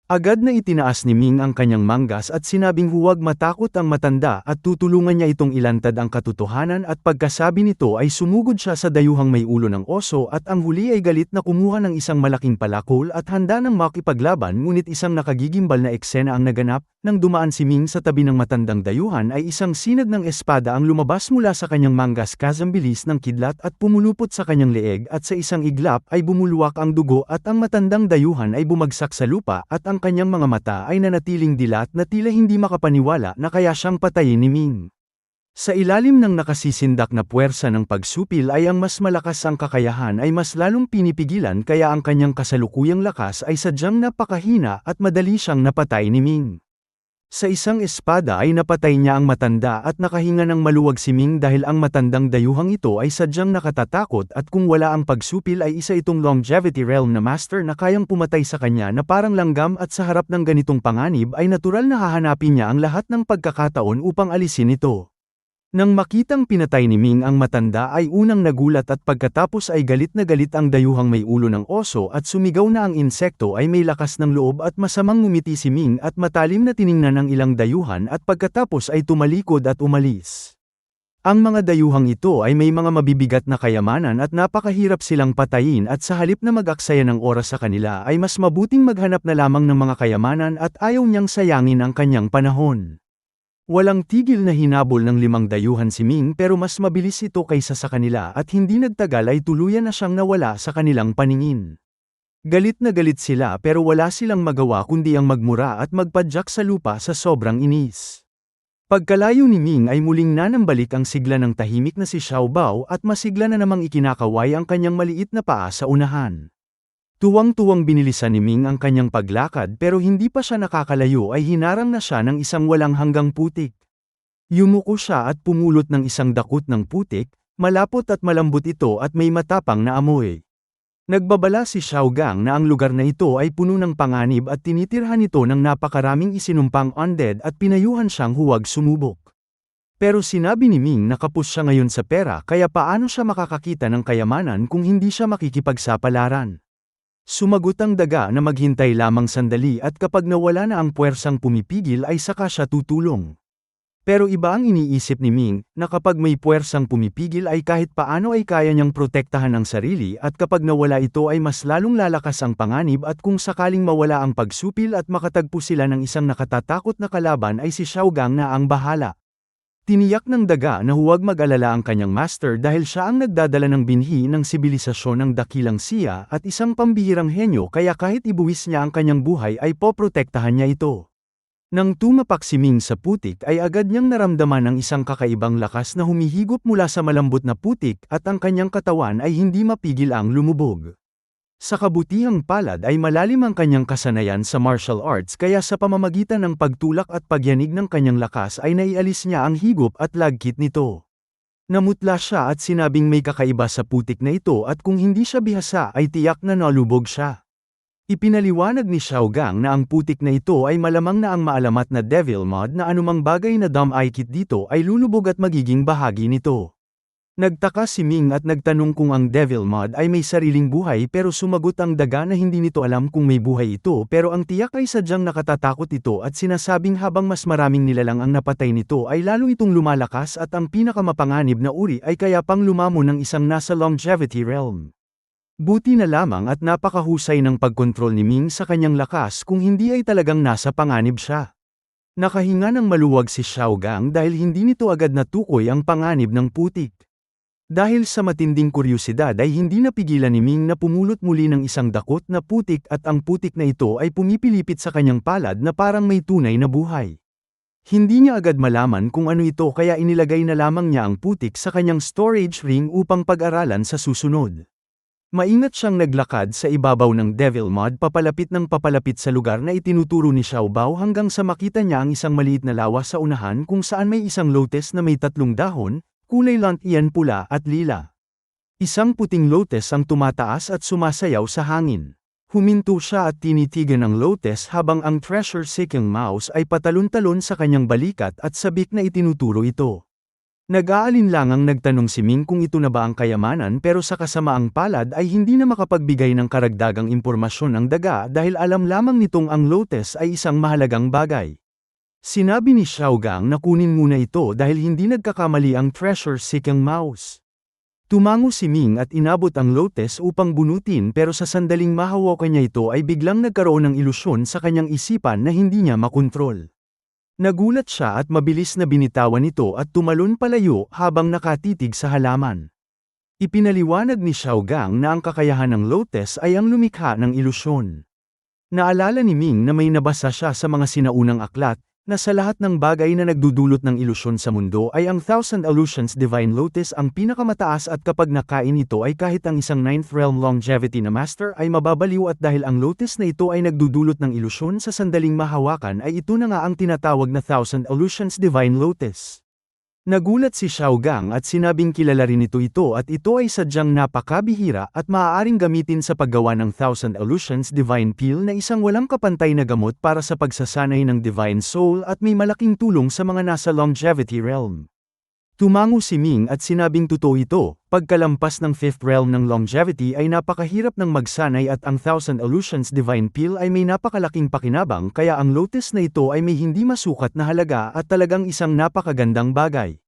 Agad na itinaas ni Ming ang kanyang manggas at sinabing huwag matakot ang matanda at tutulungan niya itong ilantad ang katotohanan at pagkasabi nito ay sumugod siya sa dayuhang may ulo ng oso at ang huli ay galit na kumuha ng isang malaking palakol at handa nang makipaglaban ngunit isang nakagigimbal na eksena ang naganap, nang dumaan si Ming sa tabi ng matandang dayuhan ay isang sinag ng espada ang lumabas mula sa kanyang manggas bilis ng kidlat at pumulupot sa kanyang leeg at sa isang iglap ay bumulwak ang dugo at ang matandang dayuhan ay bumagsak sa lupa at ang kanyang mga mata ay nanatiling dilat na tila hindi makapaniwala na kaya siyang patayin ni Ming. Sa ilalim ng nakasisindak na puwersa ng pagsupil ay ang mas malakas ang kakayahan ay mas lalong pinipigilan kaya ang kanyang kasalukuyang lakas ay sadyang napakahina at madali siyang napatay ni Ming. Sa isang espada ay napatay niya ang matanda at nakahinga ng maluwag si Ming dahil ang matandang dayuhang ito ay sadyang nakatatakot at kung wala ang pagsupil ay isa itong longevity realm na master na kayang pumatay sa kanya na parang langgam at sa harap ng ganitong panganib ay natural na hahanapin niya ang lahat ng pagkakataon upang alisin ito. Nang makitang pinatay ni Ming ang matanda ay unang nagulat at pagkatapos ay galit na galit ang dayuhang may ulo ng oso at sumigaw na ang insekto ay may lakas ng loob at masamang ngumiti si Ming at matalim na tiningnan ng ilang dayuhan at pagkatapos ay tumalikod at umalis. Ang mga dayuhang ito ay may mga mabibigat na kayamanan at napakahirap silang patayin at sa halip na mag-aksaya ng oras sa kanila ay mas mabuting maghanap na lamang ng mga kayamanan at ayaw niyang sayangin ang kanyang panahon. Walang tigil na hinabol ng 5 dayuhan si Ming pero mas mabilis ito kaysa sa kanila at hindi nagtagal ay tuluyan na siyang nawala sa kanilang paningin. Galit na galit sila pero wala silang magawa kundi ang magmura at magpadyak sa lupa sa sobrang inis. Pagkalayo ni Ming ay muling nanambalik ang sigla ng tahimik na si Xiao Bao at masigla na namang ikinakaway ang kanyang maliit na paa sa unahan. Tuwang-tuwang binilisan ni Ming ang kanyang paglakad pero hindi pa siya nakakalayo ay hinarang na siya ng isang walang hanggang putik. Yumuko siya at pumulot ng isang dakot ng putik, malapot at malambot ito at may matapang na amoy. Nagbabala si Xiao Gang na ang lugar na ito ay puno ng panganib at tinitirhan ito ng napakaraming isinumpang undead at pinayuhan siyang huwag sumubok. Pero sinabi ni Ming na kapos siya ngayon sa pera kaya paano siya makakakita ng kayamanan kung hindi siya makikipagsapalaran. Sumagot ang daga na maghintay lamang sandali at kapag nawala na ang puwersang pumipigil ay saka siya tutulong. Pero iba ang iniisip ni Ming, na kapag may puwersang pumipigil ay kahit paano ay kaya niyang protektahan ang sarili at kapag nawala ito ay mas lalong lalakas ang panganib at kung sakaling mawala ang pagsupil at makatagpo sila ng isang nakatatakot na kalaban ay si Xiao Gang na ang bahala. Tiniyak ng daga na huwag mag-alala ang kanyang master dahil siya ang nagdadala ng binhi ng sibilisasyon ng dakilang siya at isang pambihirang henyo kaya kahit ibuwis niya ang kanyang buhay ay poprotektahan niya ito. Nang tumapak si Ming sa putik ay agad niyang naramdaman ang isang kakaibang lakas na humihigop mula sa malambot na putik at ang kanyang katawan ay hindi mapigil ang lumubog. Sa kabutihang palad ay malalim ang kanyang kasanayan sa martial arts kaya sa pamamagitan ng pagtulak at pagyanig ng kanyang lakas ay naialis niya ang higop at lagkit nito. Namutla siya at sinabing may kakaiba sa putik na ito at kung hindi siya bihasa ay tiyak na nalubog siya. Ipinaliwanag ni Xiao Gang na ang putik na ito ay malamang na ang maalamat na devil mod na anumang bagay na dumb-aikit dito ay lulubog at magiging bahagi nito. Nagtaka si Ming at nagtanong kung ang Devil Mod ay may sariling buhay pero sumagot ang daga na hindi nito alam kung may buhay ito pero ang tiyak ay sadyang nakatatakot ito at sinasabing habang mas maraming nilalang ang napatay nito ay lalo itong lumalakas at ang pinakamapanganib na uri ay kaya pang lumamo ng isang nasa longevity realm. Buti na lamang at napakahusay ng pagkontrol ni Ming sa kanyang lakas kung hindi ay talagang nasa panganib siya. Nakahinga ng maluwag si Xiao Gang dahil hindi nito agad natukoy ang panganib ng putik. Dahil sa matinding kuryosidad ay hindi napigilan ni Ming na pumulot muli ng isang dakot na putik at ang putik na ito ay pumipilipit sa kanyang palad na parang may tunay na buhay. Hindi niya agad malaman kung ano ito kaya inilagay na lamang niya ang putik sa kanyang storage ring upang pag-aralan sa susunod. Maingat siyang naglakad sa ibabaw ng Devil Mod papalapit ng papalapit sa lugar na itinuturo ni Xiao Bao hanggang sa makita niya ang isang maliit na lawa sa unahan kung saan may isang lotus na may 3 dahon, kulay lantian pula at lila. Isang puting lotus ang tumataas at sumasayaw sa hangin. Huminto siya at tinitigan ang lotus habang ang treasure-seeking mouse ay patalon-talon sa kanyang balikat at sabik na itinuturo ito. Nag-aalinlangang nagtanong si Ming kung ito na ba ang kayamanan pero sa kasamaang palad ay hindi na makapagbigay ng karagdagang impormasyon ang daga dahil alam lamang nitong ang lotus ay isang mahalagang bagay. Sinabi ni Xiao Gang na kunin muna ito dahil hindi nagkakamali ang treasure-seeking mouse. Tumango si Ming at inabot ang lotus upang bunutin pero sa sandaling mahawakan niya ito ay biglang nagkaroon ng ilusyon sa kanyang isipan na hindi niya makontrol. Nagulat siya at mabilis na binitawan ito at tumalon palayo habang nakatitig sa halaman. Ipinaliwanag ni Xiao Gang na ang kakayahan ng lotus ay ang lumikha ng ilusyon. Naalala ni Ming na may nabasa siya sa mga sinaunang aklat, na sa lahat ng bagay na nagdudulot ng ilusyon sa mundo ay ang Thousand Illusions Divine Lotus ang pinakamataas at kapag nakain ito ay kahit ang isang 9th Realm Longevity na Master ay mababaliw at dahil ang lotus na ito ay nagdudulot ng ilusyon sa sandaling mahawakan ay ito na nga ang tinatawag na Thousand Illusions Divine Lotus. Nagulat si Xiao Gang at sinabing kilala rin ito at ito ay sadyang napakabihira at maaaring gamitin sa paggawa ng Thousand Illusions Divine Pill na isang walang kapantay na gamot para sa pagsasanay ng Divine Soul at may malaking tulong sa mga nasa Longevity Realm. Tumango si Ming at sinabing totoo ito, pagkalampas ng 5th Realm ng Longevity ay napakahirap ng magsanay at ang Thousand Illusions Divine Pill ay may napakalaking pakinabang kaya ang lotus na ito ay may hindi masukat na halaga at talagang isang napakagandang bagay.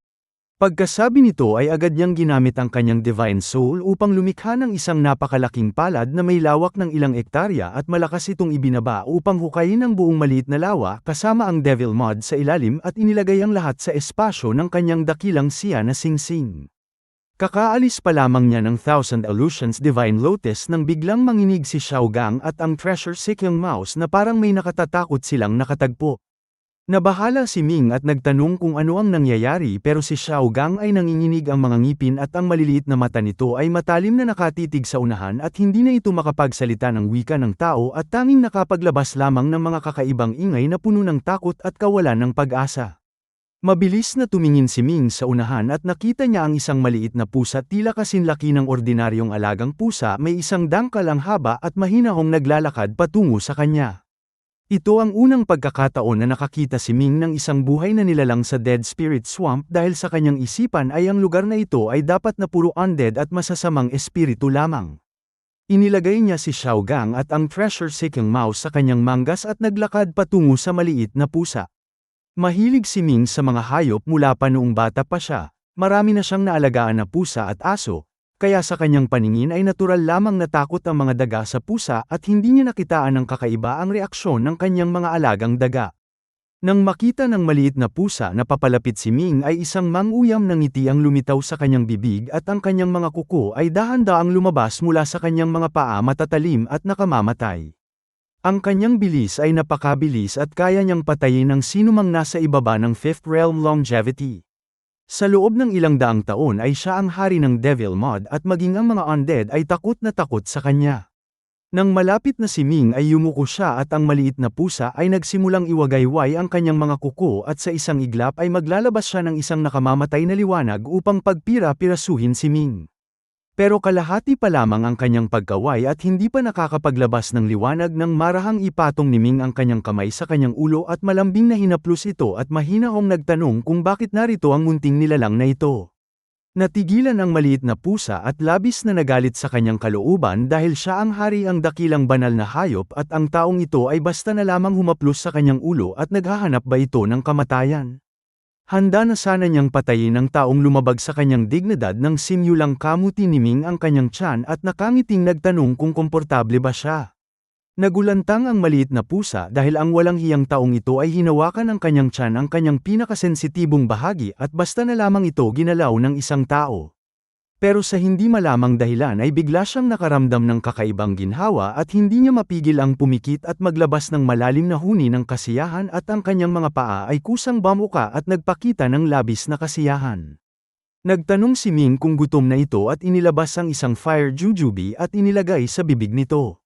Pagkasabi nito ay agad niyang ginamit ang kanyang Divine Soul upang lumikha ng isang napakalaking palad na may lawak ng ilang ektarya at malakas itong ibinaba upang hukayin ang buong maliit na lawa kasama ang Devil Mod sa ilalim at inilagay ang lahat sa espasyo ng kanyang dakilang siya na singsing. Kakaalis pa lamang niya ng Thousand Illusions Divine Lotus nang biglang manginig si Xiao Gang at ang treasure-seeking mouse na parang may nakatatakot silang nakatagpo. Nabahala si Ming at nagtanong kung ano ang nangyayari pero si Xiao Gang ay nanginginig ang mga ngipin at ang maliliit na mata nito ay matalim na nakatitig sa unahan at hindi na ito makapagsalita ng wika ng tao at tanging nakapaglabas lamang ng mga kakaibang ingay na puno ng takot at kawalan ng pag-asa. Mabilis na tumingin si Ming sa unahan at nakita niya ang isang maliit na pusa tila kasinlaki ng ordinaryong alagang pusa may isang dangkal ang haba at mahinahong naglalakad patungo sa kanya. Ito ang unang pagkakataon na nakakita si Ming ng isang buhay na nilalang sa Dead Spirit Swamp dahil sa kanyang isipan ay ang lugar na ito ay dapat na puro undead at masasamang espiritu lamang. Inilagay niya si Xiao Gang at ang treasure-seeking mouse sa kanyang manggas at naglakad patungo sa maliit na pusa. Mahilig si Ming sa mga hayop mula pa noong bata pa siya, marami na siyang naalagaan na pusa at aso, kaya sa kanyang paningin ay natural lamang natakot ang mga daga sa pusa at hindi niya nakitaan ng kakaiba ang reaksyon ng kanyang mga alagang daga. Nang makita ng maliit na pusa na papalapit si Ming ay isang manguyam na ngiti ang lumitaw sa kanyang bibig at ang kanyang mga kuko ay dahan-daang lumabas mula sa kanyang mga paa matatalim at nakamamatay. Ang kanyang bilis ay napakabilis at kaya niyang patayin ang sinumang nasa ibaba ng 5th Realm Longevity. Sa loob ng ilang daang taon ay siya ang hari ng Devil Mod at maging ang mga undead ay takot na takot sa kanya. Nang malapit na si Ming ay yumuko siya at ang maliit na pusa ay nagsimulang iwagayway ang kanyang mga kuko at sa isang iglap ay maglalabas siya ng isang nakamamatay na liwanag upang pagpira-pirasuhin si Ming. Pero kalahati pa lamang ang kanyang pagkaway at hindi pa nakakapaglabas ng liwanag nang marahang ipatong ni Ming ang kanyang kamay sa kanyang ulo at malambing na hinaplos ito at mahinahong nagtanong kung bakit narito ang munting nilalang na ito. Natigilan ang maliit na pusa at labis na nagalit sa kanyang kalooban dahil siya ang hari, ang dakilang banal na hayop, at ang taong ito ay basta na lamang humaplos sa kanyang ulo at naghahanap ba ito ng kamatayan. Handa na sana niyang patayin ang taong lumabag sa kanyang dignidad ng simulang kamuti ni Ming ang kanyang tiyan at nakangiting nagtanong kung komportable ba siya. Nagulantang ang maliit na pusa dahil ang walang hiyang taong ito ay hinawakan ng kanyang tiyan, ang kanyang pinakasensitibong bahagi, at basta na lamang ito ginalaw ng isang tao. Pero sa hindi malamang dahilan ay bigla siyang nakaramdam ng kakaibang ginhawa at hindi niya mapigil ang pumikit at maglabas ng malalim na huni ng kasiyahan, at ang kanyang mga paa ay kusang bamuka at nagpakita ng labis na kasiyahan. Nagtanong si Ming kung gutom na ito at inilabas ang isang fire jujube at inilagay sa bibig nito.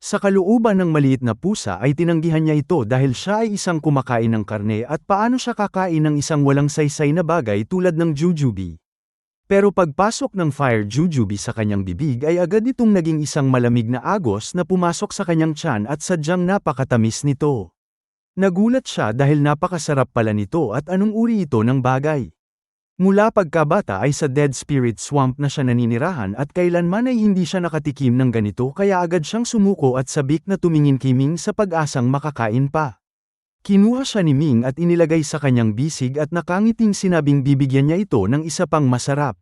Sa kalooban ng maliit na pusa ay tinanggihan niya ito dahil siya ay isang kumakain ng karne, at paano siya kakain ng isang walang saysay na bagay tulad ng jujube. Pero pagpasok ng fire jujube sa kanyang bibig ay agad itong naging isang malamig na agos na pumasok sa kanyang tiyan at sadyang napakatamis nito. Nagulat siya dahil napakasarap pala nito, at anong uri ito ng bagay. Mula pagkabata ay sa Dead Spirit Swamp na siya naninirahan at kailanman ay hindi siya nakatikim ng ganito, kaya agad siyang sumuko at sabik na tumingin kay Ming sa pag-asang makakain pa. Kinuha siya ni Ming at inilagay sa kanyang bisig at nakangiting sinabing bibigyan niya ito ng isa pang masarap.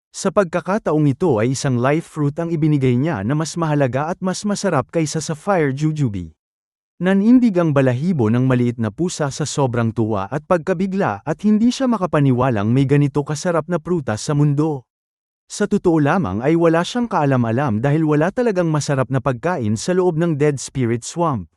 Sa pagkakataong ito ay isang life fruit ang ibinigay niya na mas mahalaga at mas masarap kaysa sa fire jujube. Nanindig ang balahibo ng maliit na pusa sa sobrang tuwa at pagkabigla, at hindi siya makapaniwalang may ganito kasarap na prutas sa mundo. Sa totoo lamang ay wala siyang kaalam-alam dahil wala talagang masarap na pagkain sa loob ng Dead Spirit Swamp.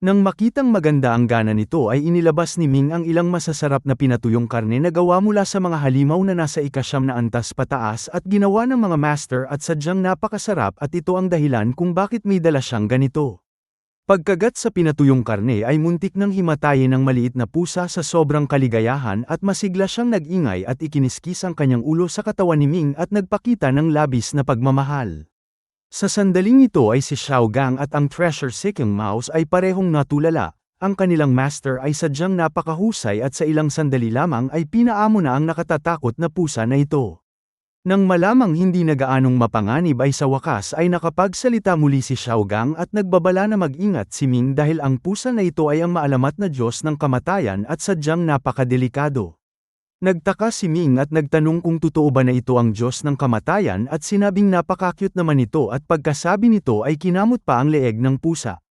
Nang makitang maganda ang gana nito ay inilabas ni Ming ang ilang masasarap na pinatuyong karne na gawa mula sa mga halimaw na nasa ika-9 na antas pataas at ginawa ng mga master, at sadyang napakasarap, at ito ang dahilan kung bakit may dala siyang ganito. Pagkagat sa pinatuyong karne ay muntik nang himatayin ng maliit na pusa sa sobrang kaligayahan, at masigla siyang nag-ingay at ikiniskis ang kanyang ulo sa katawan ni Ming at nagpakita ng labis na pagmamahal. Sa sandaling ito ay si Xiao Gang at ang treasure-seeking mouse ay parehong natulala. Ang kanilang master ay sadyang napakahusay at sa ilang sandali lamang ay pinaamo na ang nakatatakot na pusa na ito. Nang malamang hindi na gaanong mapanganib ay sa wakas ay nakapagsalita muli si Xiao Gang at nagbabala na mag-ingat si Ming dahil ang pusa na ito ay ang maalamat na Diyos ng kamatayan at sadyang napakadelikado. Nagtaka si Ming at nagtanong kung totoo ba na ito ang Diyos ng kamatayan, at sinabing napaka-cute naman ito, at pagkasabi nito ay kinamot pa ang leeg ng pusa.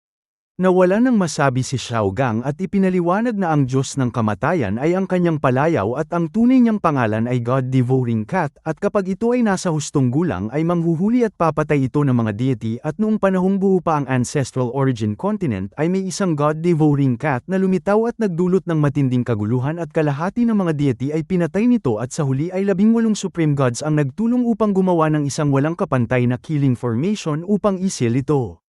Nawala nang masabi si Xiao Gang at ipinaliwanag na ang Diyos ng kamatayan ay ang kanyang palayaw at ang tunay niyang pangalan ay God-devouring cat, at kapag ito ay nasa hustong gulang ay manghuhuli at papatay ito ng mga deity, at noong panahong buo pa ang ancestral origin continent ay may isang God-devouring cat na lumitaw at nagdulot ng matinding kaguluhan, at kalahati ng mga deity ay pinatay nito, at sa huli ay 18 supreme gods ang nagtulong upang gumawa ng isang walang kapantay na killing formation upang isil ito.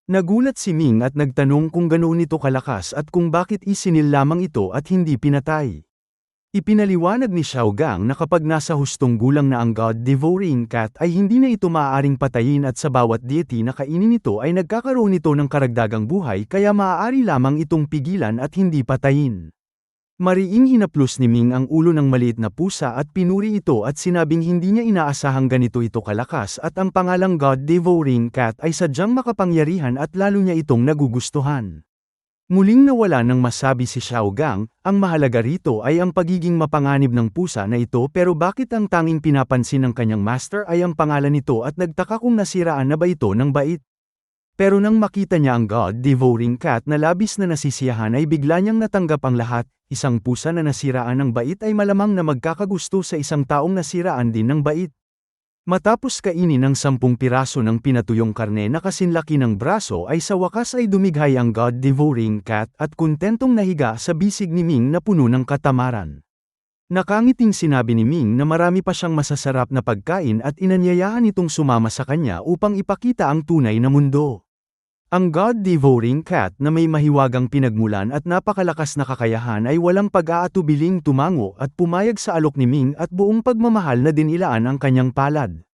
Nagulat si Ming at nagtanong kung ganoon ito kalakas at kung bakit isinil lamang ito at hindi pinatay. Ipinaliwanag ni Xiao Gang na kapag nasa hustong gulang na ang God-devouring cat ay hindi na ito maaaring patayin, at sa bawat deity na kainin ito ay nagkakaroon ito ng karagdagang buhay, kaya maaari lamang itong pigilan at hindi patayin. Mariing hinaplos ni Ming ang ulo ng maliit na pusa at pinuri ito at sinabing hindi niya inaasahang ganito ito kalakas, at ang pangalang God-devouring cat ay sadyang makapangyarihan at lalo niya itong nagugustuhan. Muling nawala nang masabi si Xiao Gang, ang mahalaga rito ay ang pagiging mapanganib ng pusa na ito, pero bakit ang tanging pinapansin ng kanyang master ay ang pangalan nito, at nagtaka kung nasiraan na ba ito ng bait. Pero nang makita niya ang God-devouring cat na labis na nasisiyahan ay bigla niyang natanggap ang lahat. Isang pusa na nasiraan ng bait ay malamang na magkakagusto sa isang taong nasiraan din ng bait. Matapos kainin ng 10 piraso ng pinatuyong karne na kasinlaki ng braso ay sa wakas ay dumighay ang God-devouring cat at kontentong nahiga sa bisig ni Ming na puno ng katamaran. Nakangiting sinabi ni Ming na marami pa siyang masasarap na pagkain at inanyayahan itong sumama sa kanya upang ipakita ang tunay na mundo. Ang God-devouring cat na may mahiwagang pinagmulan at napakalakas na kakayahan ay walang pag-aatubiling tumango at pumayag sa alok ni Ming, at buong pagmamahal na dinilaan ang kanyang palad.